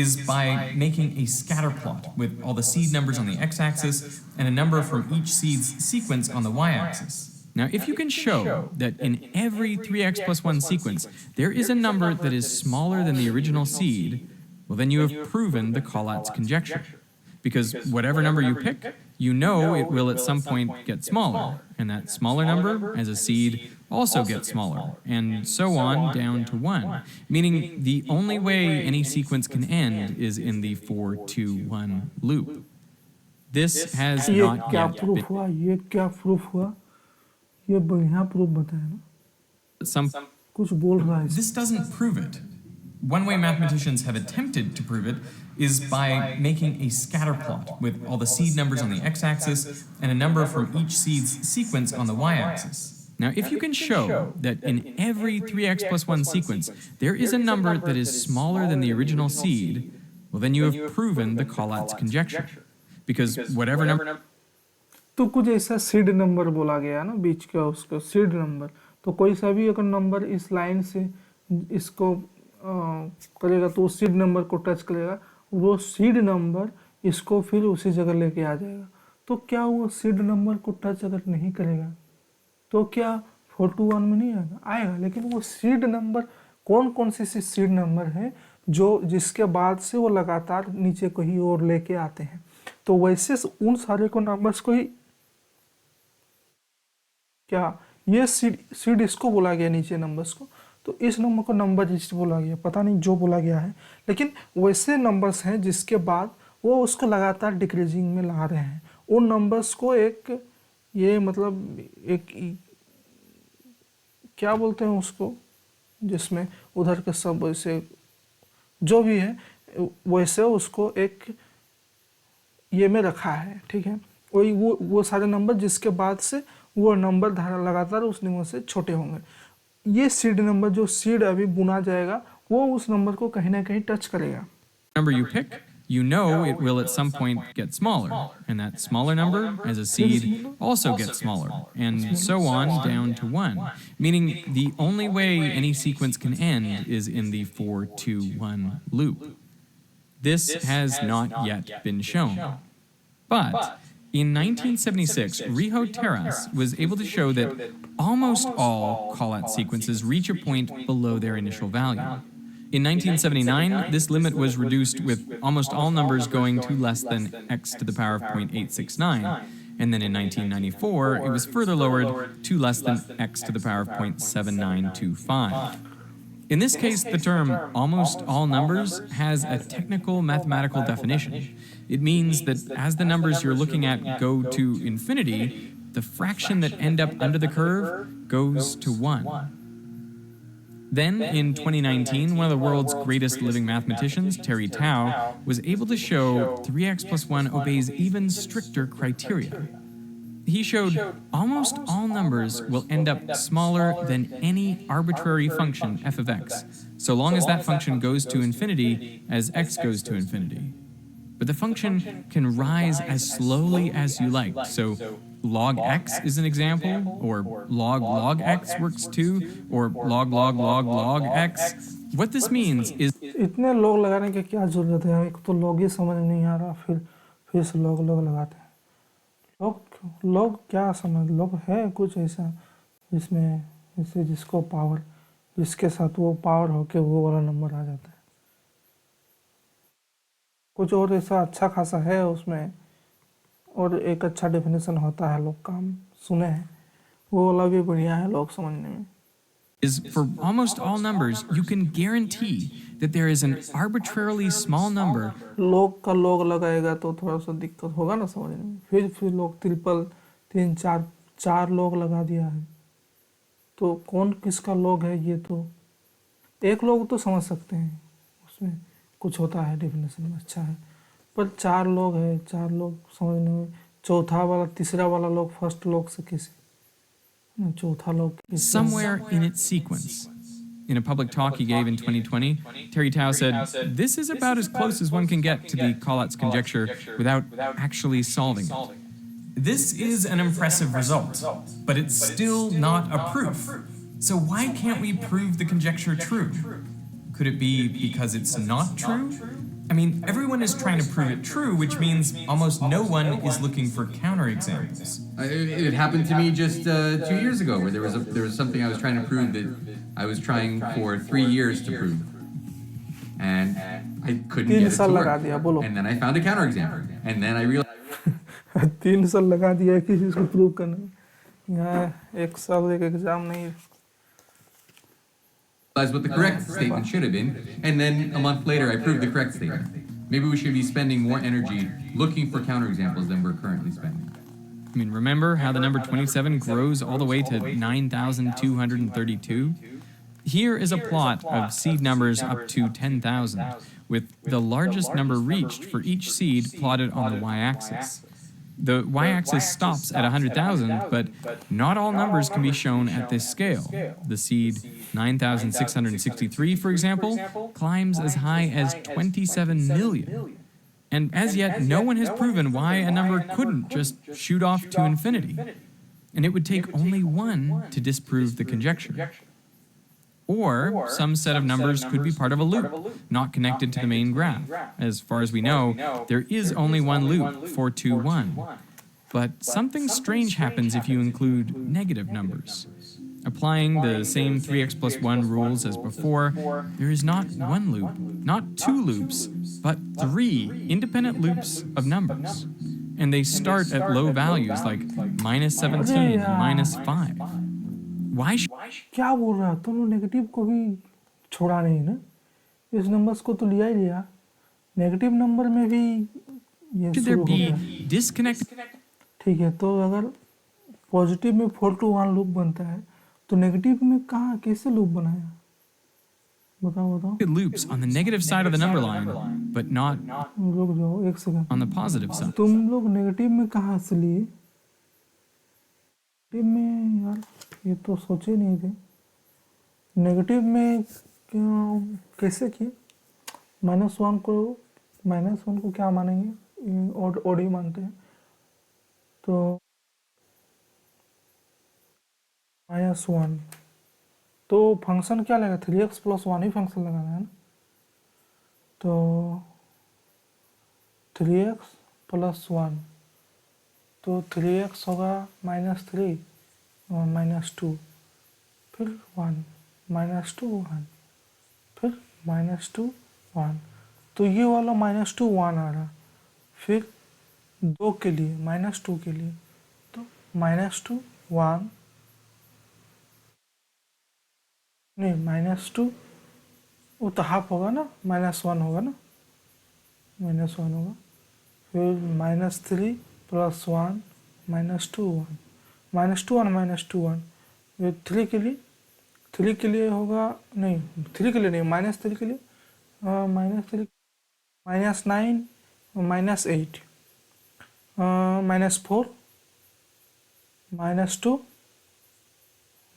is by making a scatter plot with all the seed numbers on the x-axis and a number from each seed's sequence on the y-axis. Now, if you can show that in every 3x plus 1 sequence there is a number that is smaller than the original seed, well, then you have proven the Collatz conjecture. Because whatever number you pick, you know it will at some point get smaller, and that smaller number, as a seed, also gets smaller, and so on down to 1, meaning the only way any sequence can end is in the 4-2-1 loop. This has
ये
not
क्या
yet
proof हुआ, ये क्या proof हुआ, ये बढ़िया proof बताया ना,
been some.
कुछ बोल रहा है
This doesn't prove it. One way mathematicians have attempted to prove it is by making a scatter plot with all the seed numbers on the x-axis and a number from each seed's sequence on the y-axis. Now, if you can show that in every 3x plus 1 sequence there is a number that is smaller than the original seed, well, then you have proven the Collatz conjecture. Because whatever number...
तो कुछ ऐसा seed number बोला गया ना बीच का, उसको seed number, तो कोई सा भी अगर नंबर इस लाइन से इसको करेगा तो उस सीड नंबर को टच करेगा, वो सीड नंबर इसको फिर उसी जगह लेके आ जाएगा। तो क्या वो सीड नंबर को टच अगर नहीं करेगा तो क्या 4-2-1 में नहीं आएगा? आएगा, लेकिन वो सीड नंबर कौन कौन से सीड नंबर है जो जिसके बाद से वो लगातार नीचे को ही और लेके आते हैं। तो वैसे उन सारे को नंबर्स को ही क्या ये सीड इसको बोला गया नीचे नंबर्स को, तो इस नंबर को नंबर लिस्ट बोला गया, पता नहीं जो बोला गया है, लेकिन वैसे नंबर्स हैं जिसके बाद वो उसको लगातार डिक्रीजिंग में ला रहे हैं। उन नंबर्स को एक ये मतलब एक क्या बोलते हैं उसको, जिसमें उधर के सब वैसे जो भी है वैसे उसको एक ये में रखा है, ठीक है। वही वो सारे नंबर जिसके बाद से वो नंबर धारा लगातार उस नंबर से छोटे होंगे। ये सीड नंबर जो सीड अभी बुना जाएगा वो उस नंबर को कहीं ना कहीं टच करेगा।
number you pick, you know it will at some point get smaller, and that smaller number, as a seed, also gets smaller, and so on down to 1, meaning the only way any sequence can end is in the 4-2-1 loop. This has not yet been shown. But in 1976, Riho Terras was able to show that almost all Collatz sequences reach a point below their initial value. In 1979, this limit was reduced with almost all numbers going to less than x to the power of 0.869, and then in 1994, it was further lowered to less than x to the power of 0.7925. In this case, the term almost all numbers has a technical mathematical definition. It means that as the numbers you're looking at go to infinity, the fraction that end up under the curve goes to 1. Then, in 2019, one of the world's greatest living mathematicians, Terry Tao, was able to show 3x plus 1 obeys even stricter criteria. He showed almost all numbers will end up smaller than any arbitrary function f of x, so long as that function goes to infinity as x goes to infinity. But the function can rise as slowly as you like, so log x is an example, or log x works too, or log x. What this means is...
इतने log लगाने की क्या जरूरत है? एक तो log ही समझ नहीं आ रहा, फिर से log लगाते हैं। log क्या समझ, log है कुछ ऐसा जिसमें जैसे जिसको पावर, जिसके साथ वो पावर होके वो वाला नंबर आ जाता है। कुछ और ऐसा अच्छा खासा है उसमें, और एक अच्छा डेफिनेशन होता है, लोग काम सुने हैं, वो वाला भी बढ़िया है लोग समझने में।
Is for almost all numbers, you can guarantee that there is an arbitrarily small number.
लोग का लोग लगाएगा तो थोड़ा सा दिक्कत होगा ना समझने में। फिर लोग ट्रिपल 3-4 लोग लगा दिया है, तो कौन किसका लोग है ये तो एक लोग तो समझ सकते हैं, उसमें कुछ होता है डेफिनेशन में अच्छा है, पर 4 लोग है, 4 लोग समझने में, चौथा वाला तीसरा वाला लोग फर्स्ट लोग से किसी चौथा लोग
somewhere in its sequence. In a public talk he gave in 2020, Terry Tao said, "This is about as close as one can get to the Collatz conjecture without actually solving it." This is an impressive result, but it's still not a proof. So why can't we prove the conjecture true? Could it be because it's not true? I mean, everyone is trying to prove it true, which means almost no one is looking for counterexamples.
It happened to me just 2 years ago, where there was something I was trying to prove that I was trying for 3 years to prove, and I couldn't get it to work. And then I found a counterexample, and then I realized.
3 साल लगा दिया है किसी को prove करने में। यहाँ 1 साल एक एग्जाम नहीं है।
Realize what the correct statement should have been, and then a month later I proved the correct statement. Maybe we should be spending more energy looking for counterexamples than we're currently spending.
I mean, remember how the number 27 grows all the way to 9,232? Here is a plot of seed numbers up to 10,000, with the largest number reached for each seed plotted on the y-axis. The y-axis stops at 100,000, but not all numbers can be shown at this scale. The seed 9,663, for example, climbs as high as 27 million. And as yet, no one has proven why a number couldn't just shoot off to infinity. And it would take only one to disprove the conjecture. Or some set of numbers could be part of a loop, not connected to the main graph. As far as we know, there is only one loop, 421. But something strange happens if you include negative numbers. Applying the same 3x plus 1 rules as before, there is not one loop, not 2 loops, but 3 independent loops of numbers. And they start at low values like minus 17 and minus 5. Why should
क्या बोल रहा है? तुम negative को भी छोड़ा नहीं ना, इस नंबर्स को तो लिया ही लिया, नेगेटिव नंबर में भी ये
there
शुरू हो
be
गया।
disconnect?
ठीक है, तो अगर पॉजिटिव में 4 to 1 लूप बनता है तो नेगेटिव में कहाँ कैसे लूप बनाया? बताओ बताओ।
Loops on the negative side of the number line, but not
रुक जाओ 1 second.
on the positive side.
तुम लोग नेगेटिव में कहाँ से लिए? नेगेटिव में यार ये तो सोचे नहीं थे। नेगेटिव में कैसे किए? -1 को क्या मानेंगे? ओड ही मानते हैं। तो -1 तो फंक्शन क्या लगेगा? 3x + 1 ही फंक्शन लगाना है ना। तो 3x + 1 तो 3x होगा -3 और -2, फिर 1 -2 1 फिर -2 1। तो ये वाला -2 1 आ रहा। फिर 2 के लिए -2 के लिए तो -2 1 नहीं -2 वो तो हाफ होगा ना, -1 होगा ना, -1 होगा। फिर -3 + 1 -2 1 -2 1 -2 1। फिर 3 के लिए होगा नहीं, 3 के लिए नहीं, -3 के लिए -3 -9 -8 -4 -2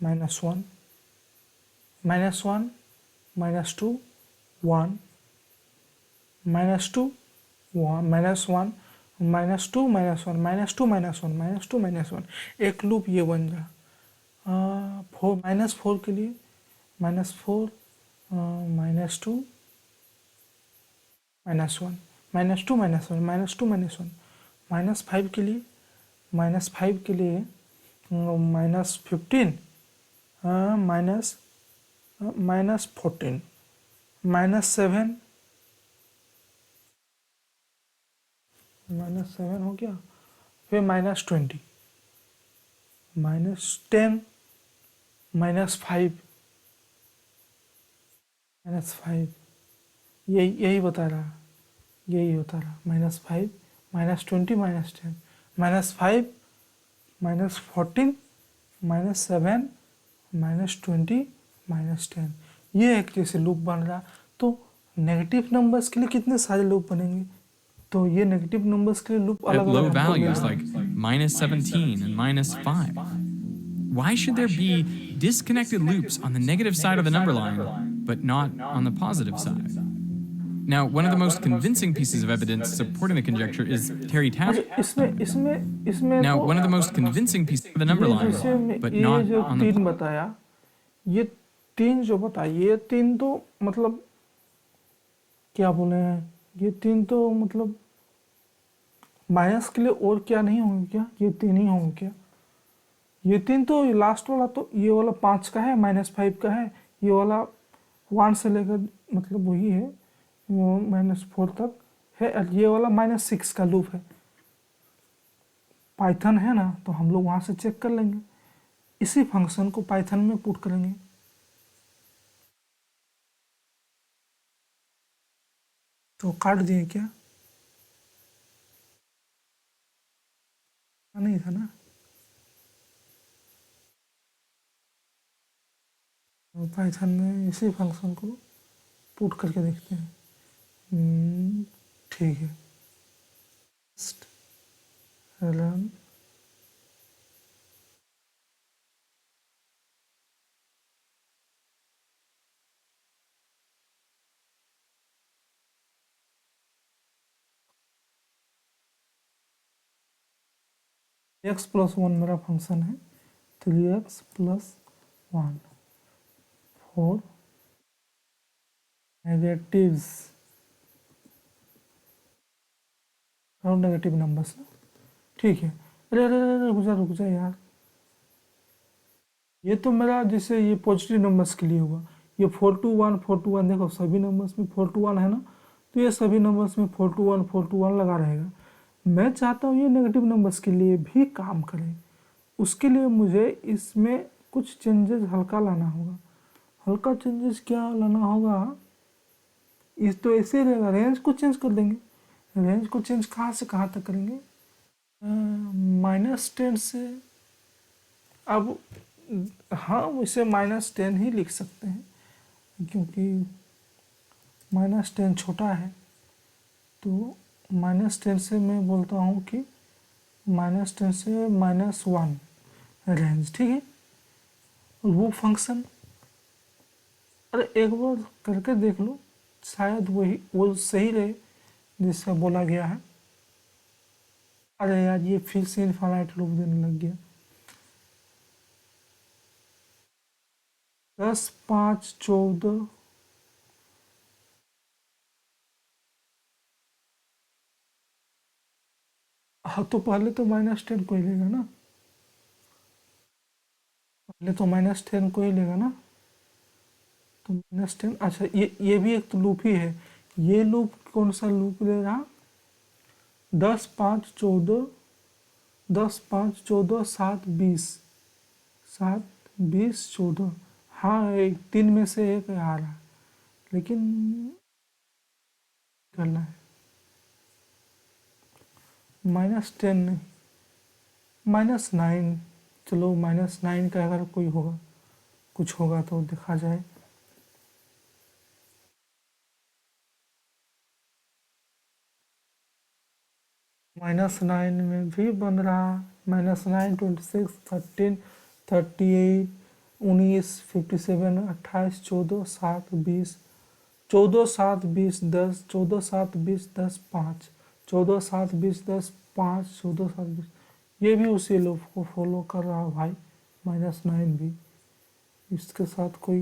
-1 -1 -2 1 -2 1 -1 -2 -1 -2 -1 एक लूप ये बन जा। 4 के लिए -4 -2 -1 -2 -1 -5 के लिए -5 के लिए -15 -14 -7 -7 हो गया। फिर -20 -10 -5 यही बता रहा, यही होता रहा। -5 -20 -10 -5 -14 -7 -20 -10 ये एक जैसे लूप बन रहा। तो नेगेटिव नंबर्स के लिए कितने सारे लूप बनेंगे? तो ये नेगेटिव नंबर्स के लिए लूप
At
अलग
low
अलग
values like -17 and -5. Why should there be disconnected loops on the negative side of the number line, but not on the positive side? Now, one of the most convincing pieces of evidence supporting the conjecture is Terry Taft's.
इसमें
Now,
तो
one of the most convincing pieces of the number line, but
ये
not
जो
on the
3 बताया, ये 3 जो बताया, ये 3 तो मतलब क्या बोले हैं, ये 3 तो मतलब माइनस के लिए और क्या नहीं होंगे क्या? ये 3 ही होंगे क्या? ये 3 तो लास्ट वाला तो ये वाला 5 का है, -5 का है, ये वाला 1 से लेकर मतलब वही है -4 तक है, और ये वाला -6 का लूप है। पाइथन है ना, तो हम लोग वहाँ से चेक कर लेंगे। इसी फंक्शन को पाइथन में पुट करेंगे। तो काट दिए क्या? नहीं था ना। तो पाइथन में इसी फंक्शन को पुट करके देखते हैं। ठीक है। रन x+1 मेरा फंक्शन है। 3x+1 4 नेगेटिव्स और नेगेटिव नंबर्स। ठीक है। अरे अरे अरे रुक जा यार, ये तो मेरा जैसे ये पॉजिटिव नंबर्स के लिए होगा। ये 4 to 1 4 to 1, देखो सभी नंबर्स में 4 to 1 है ना, तो ये सभी नंबर्स में 4 to 1 4 to 1 लगा रहेगा। मैं चाहता हूँ ये नेगेटिव नंबर्स के लिए भी काम करे। उसके लिए मुझे इसमें कुछ चेंजेस हल्का लाना होगा। हल्का चेंजेस क्या लाना होगा? इस तो ऐसे रहेगा, रेंज को चेंज कर देंगे। रेंज को चेंज कहाँ से कहाँ तक करेंगे? -10 से, अब हाँ इसे -10 ही लिख सकते हैं, क्योंकि -10 छोटा है। तो -10 से मैं बोलता हूँ कि -10 से -1 रेंज। ठीक है। और वो फंक्शन, अरे एक बार करके देख लो, शायद वो सही रहे जिसका बोला गया है। अरे यार ये फिर से इनफाइनाइट लूप देने लग गया। 10 5 14 हाँ, तो पहले तो -10 को ही लेगा ना, पहले तो -10 को ही लेगा ना। तो -10, अच्छा ये भी एक तो लूप ही है। ये लूप कौन सा लूप ले रहा? 10 5 14 10 5 14 7 20 7 20 14। हाँ, एक 3 में से एक आ रहा, लेकिन करना है -10 नहीं, -9। चलो -9 का अगर कोई होगा, कुछ होगा तो देखा जाए। -9 में भी बन रहा। -9 26 13 38 19 57 28 14 7 20 14 7 20 10 14 7 20 10 5 14 7 20 10 5 14 7 20। ये भी उसी लूप को फॉलो कर रहा भाई। -9 भी इसके साथ कोई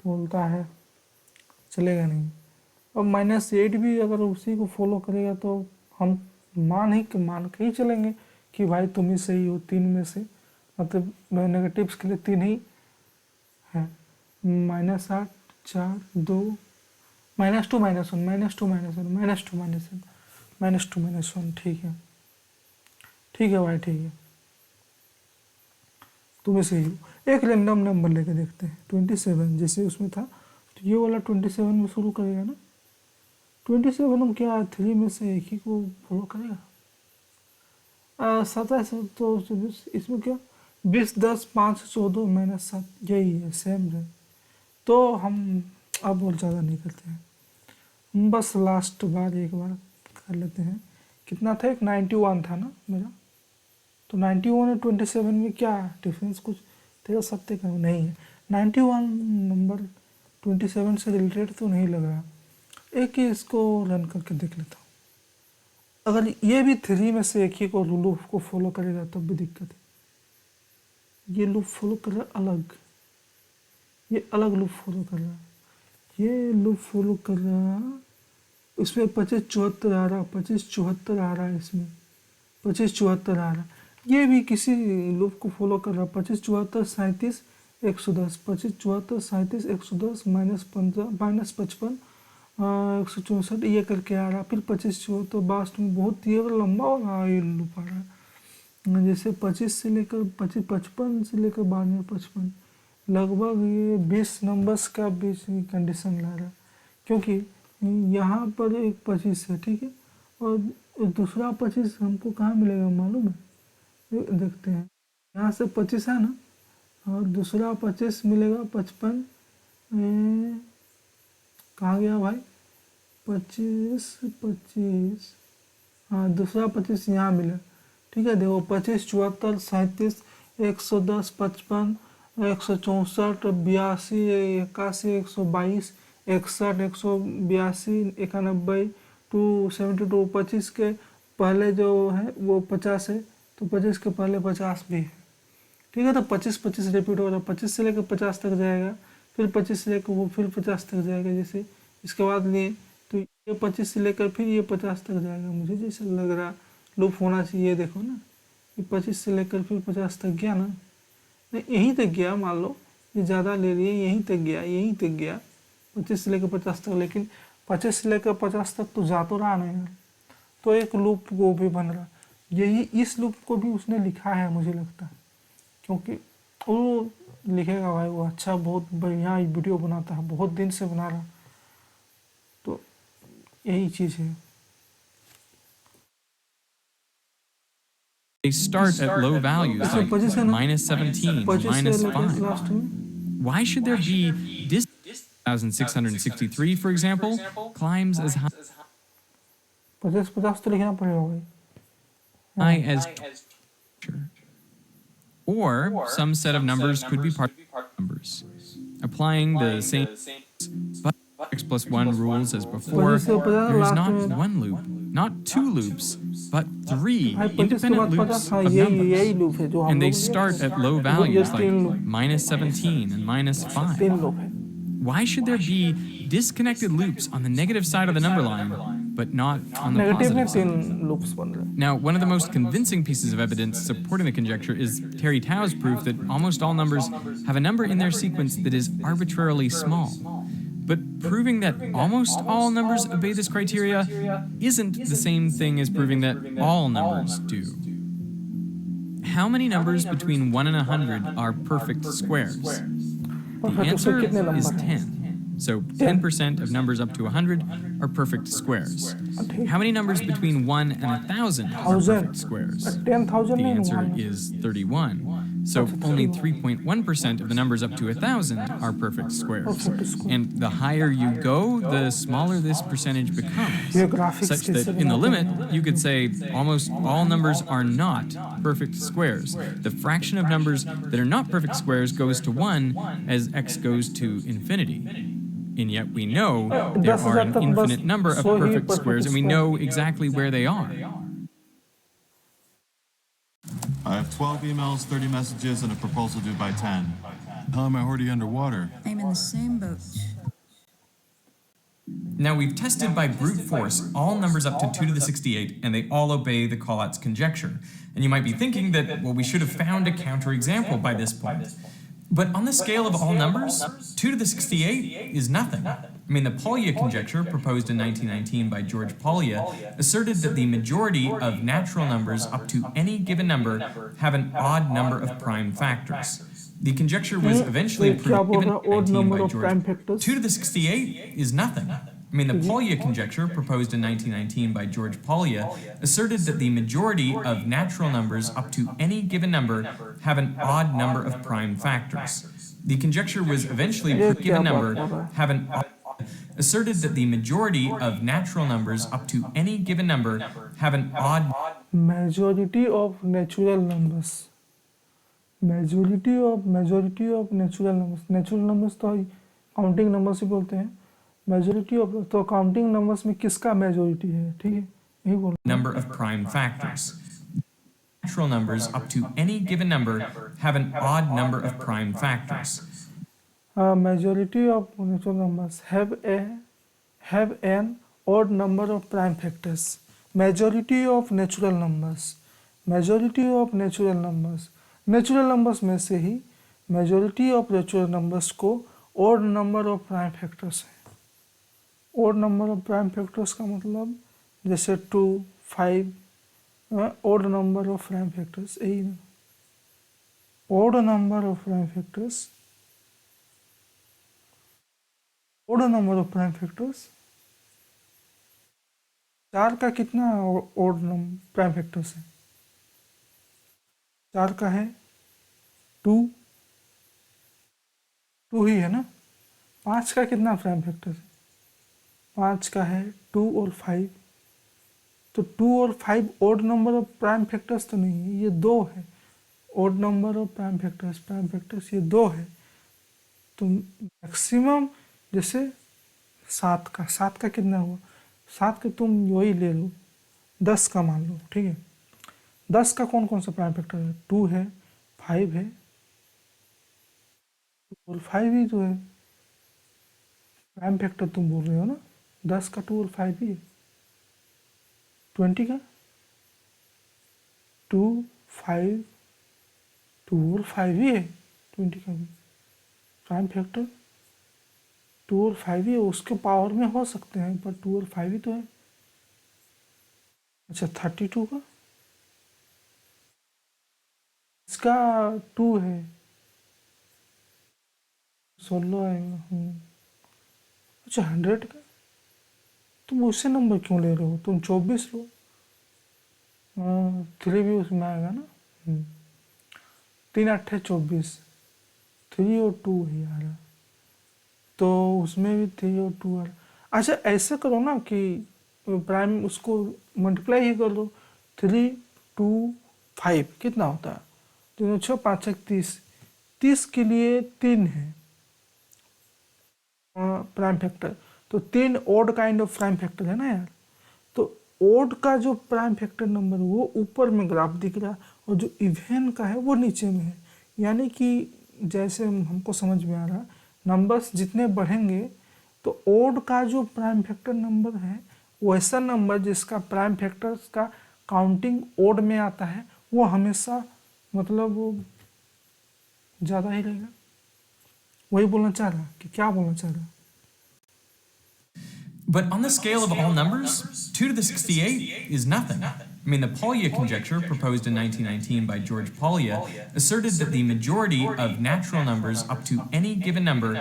बोलता है चलेगा नहीं। और -8 भी अगर उसी को फॉलो करेगा तो हम मान के ही चलेंगे कि भाई तुम ही सही हो 3 में से। मतलब नेगेटिव्स के लिए 3 ही है। -8 4 2 -2 -1 -2 -1 -2 -1। ठीक है भाई, ठीक है, तुम ही सही हो। एक रैंडम नंबर लेके देखते हैं। 27 जैसे उसमें था, तो ये वाला 27 में शुरू करेगा ना। 27 हम क्या 3 में से एक ही को फॉलो करेगा? 27 तो इसमें क्या 20 10 5 14 -7, यही है, सेम है। तो हम अब और ज़्यादा नहीं करते हैं, हम बस लास्ट बार एक बार कर लेते हैं। कितना था? एक 91 था ना मेरा। तो 91 और 27 में क्या डिफरेंस? कुछ 13 का नहीं है। 91 नंबर 27 से रिलेटेड तो नहीं लग रहा। एक ही इसको रन करके देख लेता हूँ। अगर ये भी 3 में से एक ही को लूप को फॉलो करेगा तब भी दिक्कत है। ये लूप फॉलो कर रहा अलग, ये अलग लूप फॉलो कर रहा, ये लूप फॉलो कर रहा। इसमें 25 74 आ रहा, 25 74 आ रहा है, इसमें 25 74 आ रहा। ये भी किसी लूप को फॉलो कर रहा। 25 74 37 110 25 74 37 110 -15 -55 164 ये करके आ रहा। फिर 25 74 लास्ट में बहुत ये लंबा हो रहा ये लूप आ रहा है। जैसे 25 से लेकर 55 से लेकर 92 55 लगभग ये 20 नंबर्स का बीच की कंडीशन ला रहा है, क्योंकि यहाँ पर एक 25 है, ठीक है, और दूसरा 25 हमको कहाँ मिलेगा मालूम है? देखते हैं, यहाँ से 25 है ना, और दूसरा 25 मिलेगा 55, कहाँ गया भाई? 25, हाँ दूसरा 25 यहाँ मिला, ठीक है। देखो 25 74 37 110 55 164 82 81 122 61 182 91 272। 25 के पहले जो है वो 50 है, तो 25 के पहले 50 भी है, ठीक है। तो 25 रिपीट हो रहा है, 25 से लेकर 50 तक जाएगा, फिर 25 से लेकर वो फिर 50 तक जाएगा, जैसे इसके बाद लिए तो ये 25 से लेकर फिर ये 50 तक जाएगा, मुझे जैसा लग रहा लूप होना चाहिए। देखो ना, ये 25 से लेकर फिर 50 तक गया ना, नहीं यहीं तक गया, मान लो ये ज़्यादा ले लिए, यहीं तक गया, यहीं तक गया 25 से लेकर 50 तक, लेकिन 25 से लेकर 50 तक तो जा तो रहा नहीं, तो एक लूप वो भी बन रहा। यही इस लूप को भी उसने लिखा है मुझे लगता है, क्योंकि वो लिखेगा भाई, वो अच्छा बहुत बढ़िया वीडियो बनाता है, बहुत दिन से बना रहा, तो यही चीज़ है।
They start at low values like
position-
minus 17,
25
minus
से लेकर
5.
लास्ट में
Why should there be this 1663, for example, climbs as
50 तो लिखना पड़ेगा भाई।
high as or some set of numbers could be part of numbers. Applying the same but x plus 1 rules as before, there is not one loop, not two loops, but three
भाई 25 के
independent
बाद
loops
50, हाँ
of
यही
numbers.
Loop है जो हम
And they
लोग ने-
start at low values
तीन
like
loop
minus 17 and minus 5.
3 loop है।
Why should there be disconnected loops on the negative side of the number line, but not on the
negative में
positive
3
side?
Loops बन रहे हैं।
Now, one of the most convincing pieces of evidence supporting the conjecture is Terry Tao's proof that almost all numbers have a number in their sequence that is arbitrarily small. But proving that almost all numbers obey this criteria isn't the same thing as proving that all numbers do. How many numbers between 1 and 100 are perfect squares? The answer is 10. So 10% of numbers up to 100 are perfect squares. How many numbers between 1 and 1,000 are perfect squares?
10,000
The
नहीं,
answer
1.
is 31. So only 3.1% of the numbers up to 1,000 are perfect squares. And the higher you go, the smaller this percentage becomes.
ये graphics
Such
कैसे
that in the
बनाते हैं?
limit, you could say almost all numbers are not perfect squares. The fraction of numbers that are not perfect squares goes to 1 as x goes to infinity. And yet we know there are an infinite number of perfect squares, and we know exactly where they are.
I have 12 emails, 30 messages, and a proposal due by 10. How am I already underwater?
I'm in the same boat.
Now we've tested by brute force all numbers up to 2 to the 68, and they all obey the Collatz conjecture. And you might be thinking that, well, we should have found a counterexample by this point. But on the scale of all numbers, 2 to the 68 is nothing. I mean, the Polya conjecture, proposed in 1919 by George Polya, asserted that the majority of natural numbers up to any given number have an odd number of prime factors. The conjecture was eventually proved in 1919 by George. 2 to the 68 is nothing. I mean, the Polya conjecture, proposed in 1919 by George Polya, asserted that the majority of natural numbers up to any given number have an odd number of prime factors. The conjecture was eventually proved given number have an asserted that the majority of natural numbers up to any given number have an odd
majority of natural numbers. Majority of natural numbers तो counting numbers ही बोलते हैं. Majority of तो counting numbers में किसका majority है, ठीक है, यही बोल
number of prime factors. Natural numbers up to any given number have an odd number of prime factors.
Majority of natural numbers have an odd number of prime factors. Majority of natural numbers natural numbers में से ही majority of natural numbers को odd number of prime factors है. Odd number of prime factors का मतलब जैसे 2, 5, odd number of prime factors, यही ना, odd number of prime factors, odd number of prime factors, 4 का कितना odd prime factors है? 4 का है 2 ही है ना। 5 का कितना प्राइम फैक्टर है? 5 का है 2 और 5, तो 2 और 5 odd number of prime factors तो नहीं है, ये 2 है। Odd number of prime factors ये 2 है। तो मैक्सिमम जैसे 7 का कितना हुआ? 7 का तुम वही ले लो, 10 का मान लो, ठीक है। 10 का कौन कौन सा प्राइम फैक्टर है? 2 है, 5 है और 5 ही तो है प्राइम फैक्टर, तुम बोल रहे हो ना। 10 का 2 और 5 ही है। 20 का 2, 5, 2 और 5 ही है। 20 का भी प्राइम फैक्टर 2 और 5 ही है। उसके पावर में हो सकते हैं पर 2 और 5 ही तो है। अच्छा 32 का, इसका 2 है, 16 आएगा। अच्छा 100 का, तुम उससे नंबर क्यों ले रहे हो? तुम 24 लो, 3 भी उसमें आएगा ना। 3 8 24, 3 और 2 ही आ रहा, तो उसमें भी 3 और 2 आ रहा। अच्छा ऐसे करो ना कि प्राइम उसको मल्टीप्लाई ही कर दो। 3, 2, 5 कितना होता है? 3 6 5 1 30, 30 के लिए 3 है प्राइम फैक्टर, तो 3 odd kind of prime factor है ना यार। तो ओड का जो प्राइम फैक्टर नंबर वो ऊपर में ग्राफ दिख रहा है और जो इवन का है वो नीचे में है। यानी कि जैसे हमको समझ में आ रहा है, नंबर्स जितने बढ़ेंगे तो ओड का जो प्राइम फैक्टर नंबर है वैसा नंबर जिसका प्राइम फैक्टर्स का काउंटिंग ओड में आता है वो हमेशा मतलब वो ज़्यादा ही रहेगा। वही बोलना चाह रहा कि क्या बोलना चाह रहा?
But on the scale of all numbers, 2 to the 68 is nothing. I mean, the Polya conjecture, proposed in 1919 by George Polya, asserted that the majority of natural numbers up to any given number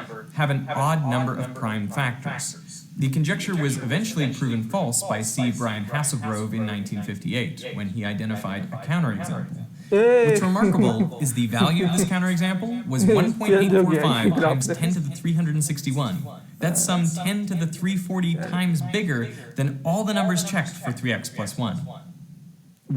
have an odd number of prime factors. The conjecture was eventually proven false by C. Brian Hasselgrove in 1958, when he identified a counterexample. What's remarkable is the value of this counterexample was 1.845 times 10 to the 361. That's some 10 to the 340 times bigger than all the numbers checked for 3x plus 1.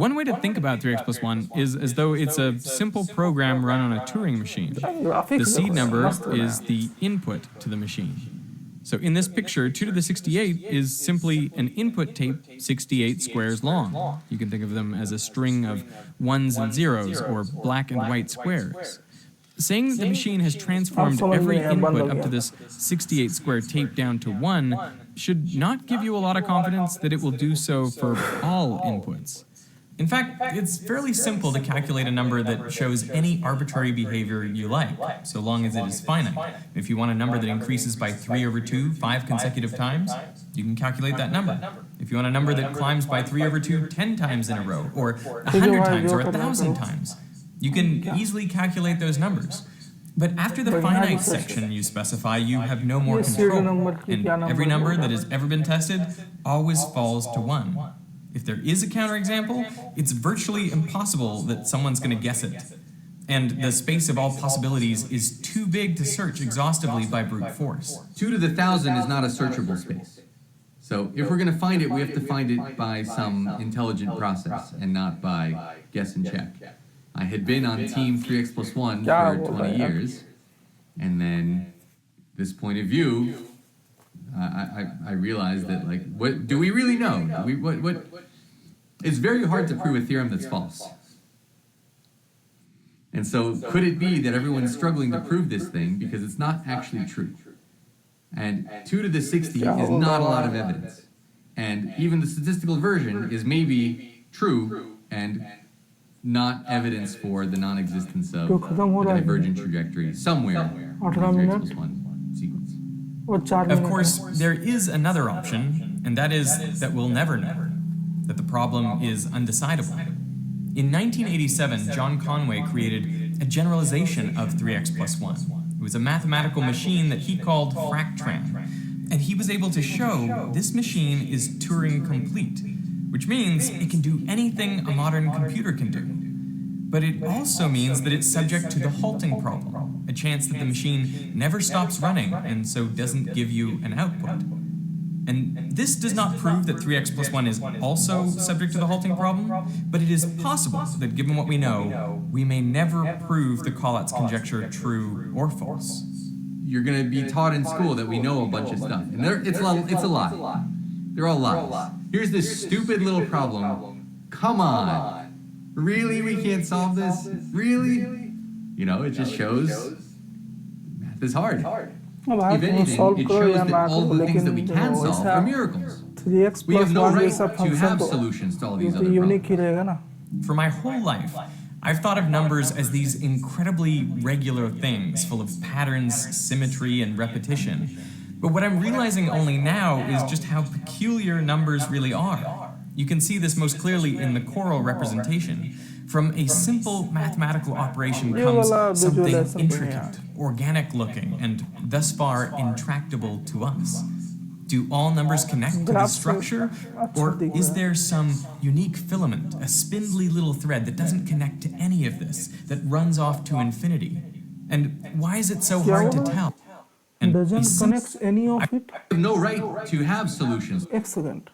One way to think about 3x plus 1 is as though it's a simple program run on a Turing machine. The seed number is the input to the machine. So in this picture, 2 to the 68 is simply an input tape 68 squares long. You can think of them as a string of ones and zeros or black and white squares. Saying that the machine has transformed every input up to this 68 square tape down to 1 should not give you a lot of confidence that it will do so for all inputs. In fact, it's fairly simple to calculate a number that shows any arbitrary behavior you like, so long as it is finite. If you want a number that increases by 3/2 5 consecutive times, you can calculate that number. If you want a number that climbs by 3/2 10 times in a row, or 100 times, or 1,000 times, you can easily calculate those numbers. But after the finite section you specify, you have no more control, and every number that has ever been tested always falls to 1. If there is a counterexample, it's virtually impossible that someone's going to guess it. And the space of all possibilities is too big to search exhaustively by brute force.
2 to the 1,000 is not a searchable space. So if we're going to find it, we have to find it by some intelligent process and not by guess and check. I had been on team 3x plus 1 for 20 years, and then this point of view, I realized that, like, what do we really know? It's very hard to prove a theorem that's false. And so could it be that everyone's struggling to prove this thing because it's not actually true? And 2 to the 60 is not a lot of evidence. And even the statistical version is maybe true and not evidence for the non-existence of a divergent trajectory somewhere in the 3x plus 1 sequence.
Of course, there is another option, and that is that we'll never know. that the problem is undecidable. In 1987, John Conway created a generalization of 3x plus 1. It was a mathematical machine that he called Fractran. And he was able to show this machine is Turing complete, which means it can do anything a modern computer can do. But it also means that it's subject to the halting problem, a chance that the machine never stops running and so doesn't give you an output. And this does not prove that 3x plus 1 is also subject to the halting problem, but it is possible that given what we know, we may never prove the Collatz conjecture true or false.
You're going to be taught in school that we know a bunch of stuff. And it's a lie. They're all lies. Here's this stupid little problem. Come on. Really? We can't solve this? Really? You know, it just shows math is hard.
अब आप
If anything,
solve
it
करो
shows
या
that
ना
all
करो
the things that
लेकिन
we can solve
वैसा
are miracles.
3x
We have
plus
no
1
right
जैसा
to
function
have
तो
solutions to all these
ये
other
तो यूनिक
problems.
ही रहेगा ना.
For my whole life, I've thought of numbers as these incredibly regular things full of patterns, symmetry, and repetition. But what I'm realizing only now is just how peculiar numbers really are. You can see this most clearly in the choral representation. From a simple mathematical operation comes something intricate, organic looking, and thus far intractable to us. Do all numbers connect to this structure? Or is there some unique filament, a spindly little thread that doesn't connect to any of this, that runs off to infinity? And why is it so hard to tell? And
Doesn't connect any of it.
We have no right to have solutions.
Excellent.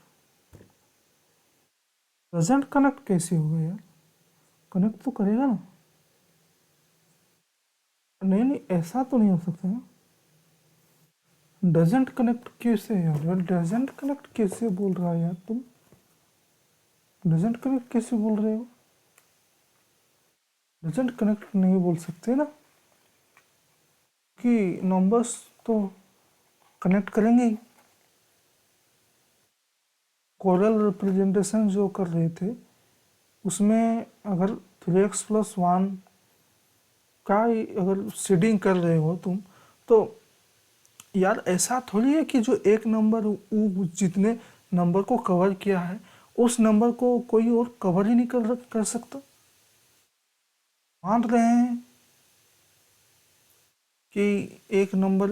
Doesn't connect कैसे होगा यार? Connect तो करेगा ना. नहीं ऐसा तो नहीं हो सकता ना. डजेंट कनेक्ट कैसे यार? डजेंट कनेक्ट कैसे बोल रहा है यार तुम? डजेंट कनेक्ट कैसे बोल रहे हो? डजेंट कनेक्ट नहीं बोल सकते ना, कि नंबर्स तो कनेक्ट करेंगे ही. कोरल रिप्रेजेंटेशन जो कर रहे थे उसमें अगर 3x plus 1 का अगर सीडिंग कर रहे हो तुम, तो यार ऐसा थोड़ी है कि जो एक नंबर जितने नंबर को कवर किया है उस नंबर को कोई और कवर ही नहीं कर सकता. मान रहे हैं कि एक नंबर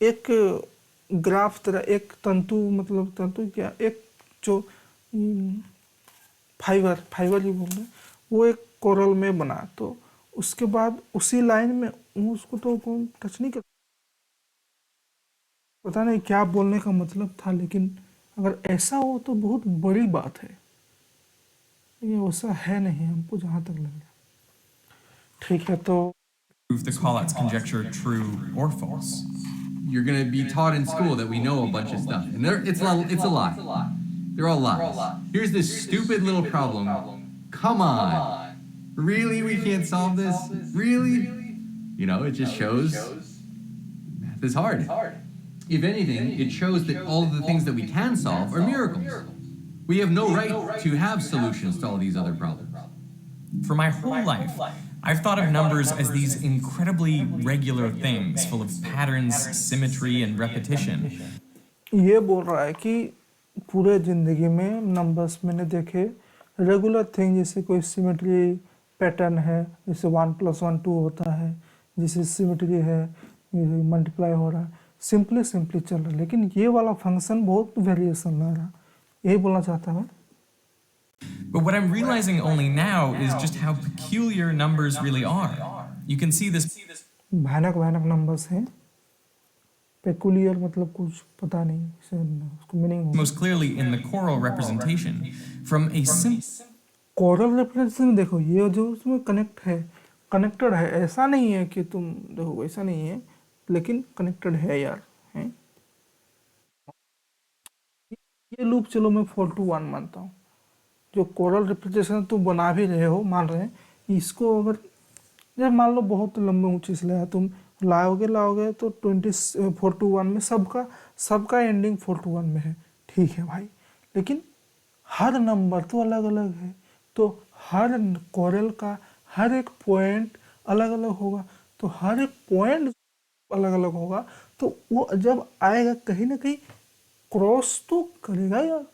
एक ग्राफ तरह, एक तंतु, मतलब तंतु क्या, एक जो फाइबर ही बोल रहे हैं, वो एक कोरल में बना, तो उसके बाद उसी लाइन में उसको तो कौन टच नहीं कर. पता नहीं क्या बोलने का मतलब था, लेकिन अगर ऐसा हो तो बहुत बड़ी बात है. ये वैसा है नहीं हमको जहाँ तक लग रहा है. ठीक है, तो
prove the Collatz conjecture true or false.
You're going to be taught in school that we know a bunch of stuff. And it's a lie. They're all lies. Here's this stupid little problem. Come on. Really? We can't solve this? Really? You know, it just shows math is hard. If anything, it shows that all of the things that we can solve are miracles. We have no right to have solutions to all these other problems.
For my whole life, I've thought of numbers as these incredibly regular things full of patterns, symmetry, and repetition.
ये बोल रहा है कि पूरे ज़िंदगी में numbers मैंने देखे रेगुलर थिंग, जैसे कोई सिमेट्री पैटर्न है, जैसे 1 + 1 2 होता है, जैसे सिमेट्री है, मल्टीप्लाई हो रहा है, सिंपली चल रहा है. लेकिन ये वाला फंक्शन बहुत वेरिएशन ला रहा. यही बोलना चाहता हूँ.
But what I'm realizing only now is just how peculiar numbers really are. You can see this
भयानक नंबर्स हैं. पेकुलियर मतलब कुछ पता नहीं, उसको meaning
most clearly in the choral representation. From a simple
coral representation देखो, ये जो उसमें कनेक्टेड है, ऐसा नहीं है कि तुम देखो ऐसा नहीं है, लेकिन कनेक्टेड है यार. है ये लूप, चलो मैं 4 to 1 मानता हूँ. जो कोरल रिप्रेजेंटेशन तुम बना भी रहे हो, मान रहे हैं, इसको अगर जब मान लो बहुत लंबे ऊंचे से लाया, तुम लाओगे तो 4 to 1 में सबका एंडिंग 4 to 1 में है. ठीक है भाई, लेकिन हर नंबर तो अलग अलग है, तो हर कोरल का हर एक पॉइंट अलग अलग होगा, तो हर एक पॉइंट अलग अलग होगा, तो वो जब आएगा कहीं ना कहीं क्रॉस तो करेगा यार.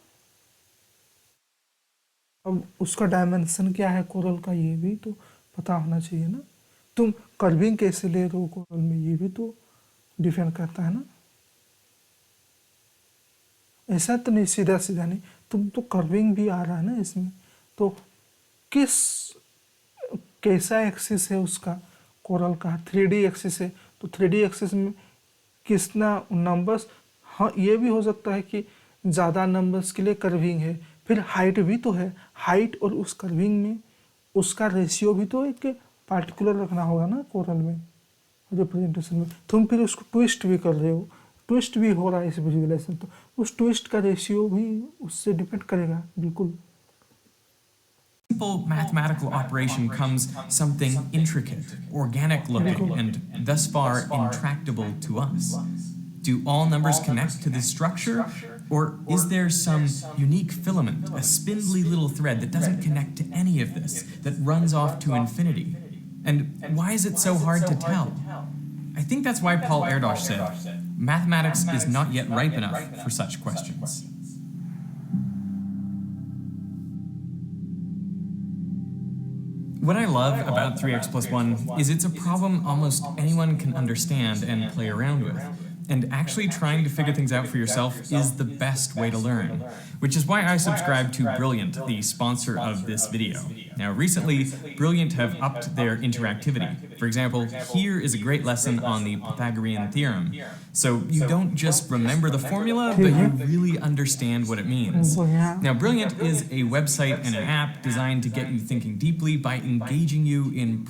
अब उसका डायमेंशन क्या है कोरल का, ये भी तो पता होना चाहिए ना। तुम कर्विंग कैसे ले रहे हो कोरल में, ये भी तो डिपेंड करता है ना। ऐसा तो नहीं सीधा सीधा नहीं, तुम तो कर्विंग भी आ रहा है ना इसमें, तो किस कैसा एक्सिस है उसका कोरल का, 3D एक्सिस है, तो 3D एक्सिस में कितना नंबर्स, हाँ ये भी हो सकता है कि ज़्यादा नंबर्स के लिए कर्विंग है। फिर हाइट भी तो है, हाइट और उस कर्विंग में उसका रेशियो भी तो एक पार्टिकुलर रखना होगा ना कोरल में रिप्रेजेंटेशन में। तुम फिर उसको ट्विस्ट भी कर रहे हो, ट्विस्ट भी हो रहा है इस विजुअलाइजेशन, तो उस ट्विस्ट का रेशियो भी उससे डिपेंड करेगा बिल्कुल।
Simple mathematical operation comes something intricate, organic looking, and thus far intractable to us. Do all numbers connect to this structure? Or is there some unique filament, a spindly little thread that doesn't connect to any of this, that runs off to infinity? And why is it so hard to tell? I think that's why Paul Erdős said, mathematics is not yet ripe enough for such questions. What I love about 3x plus 1 is it's a problem almost anyone can understand and play around with. And actually trying to figure things out for yourself is the best way to learn, which is why I subscribe to Brilliant, the sponsor of this video. Now, recently, Brilliant have upped their interactivity. For example, here is a great lesson on the Pythagorean theorem. So you don't just remember the formula, but you really understand what it means. Now, Brilliant is a website and an app designed to get you thinking deeply by engaging you in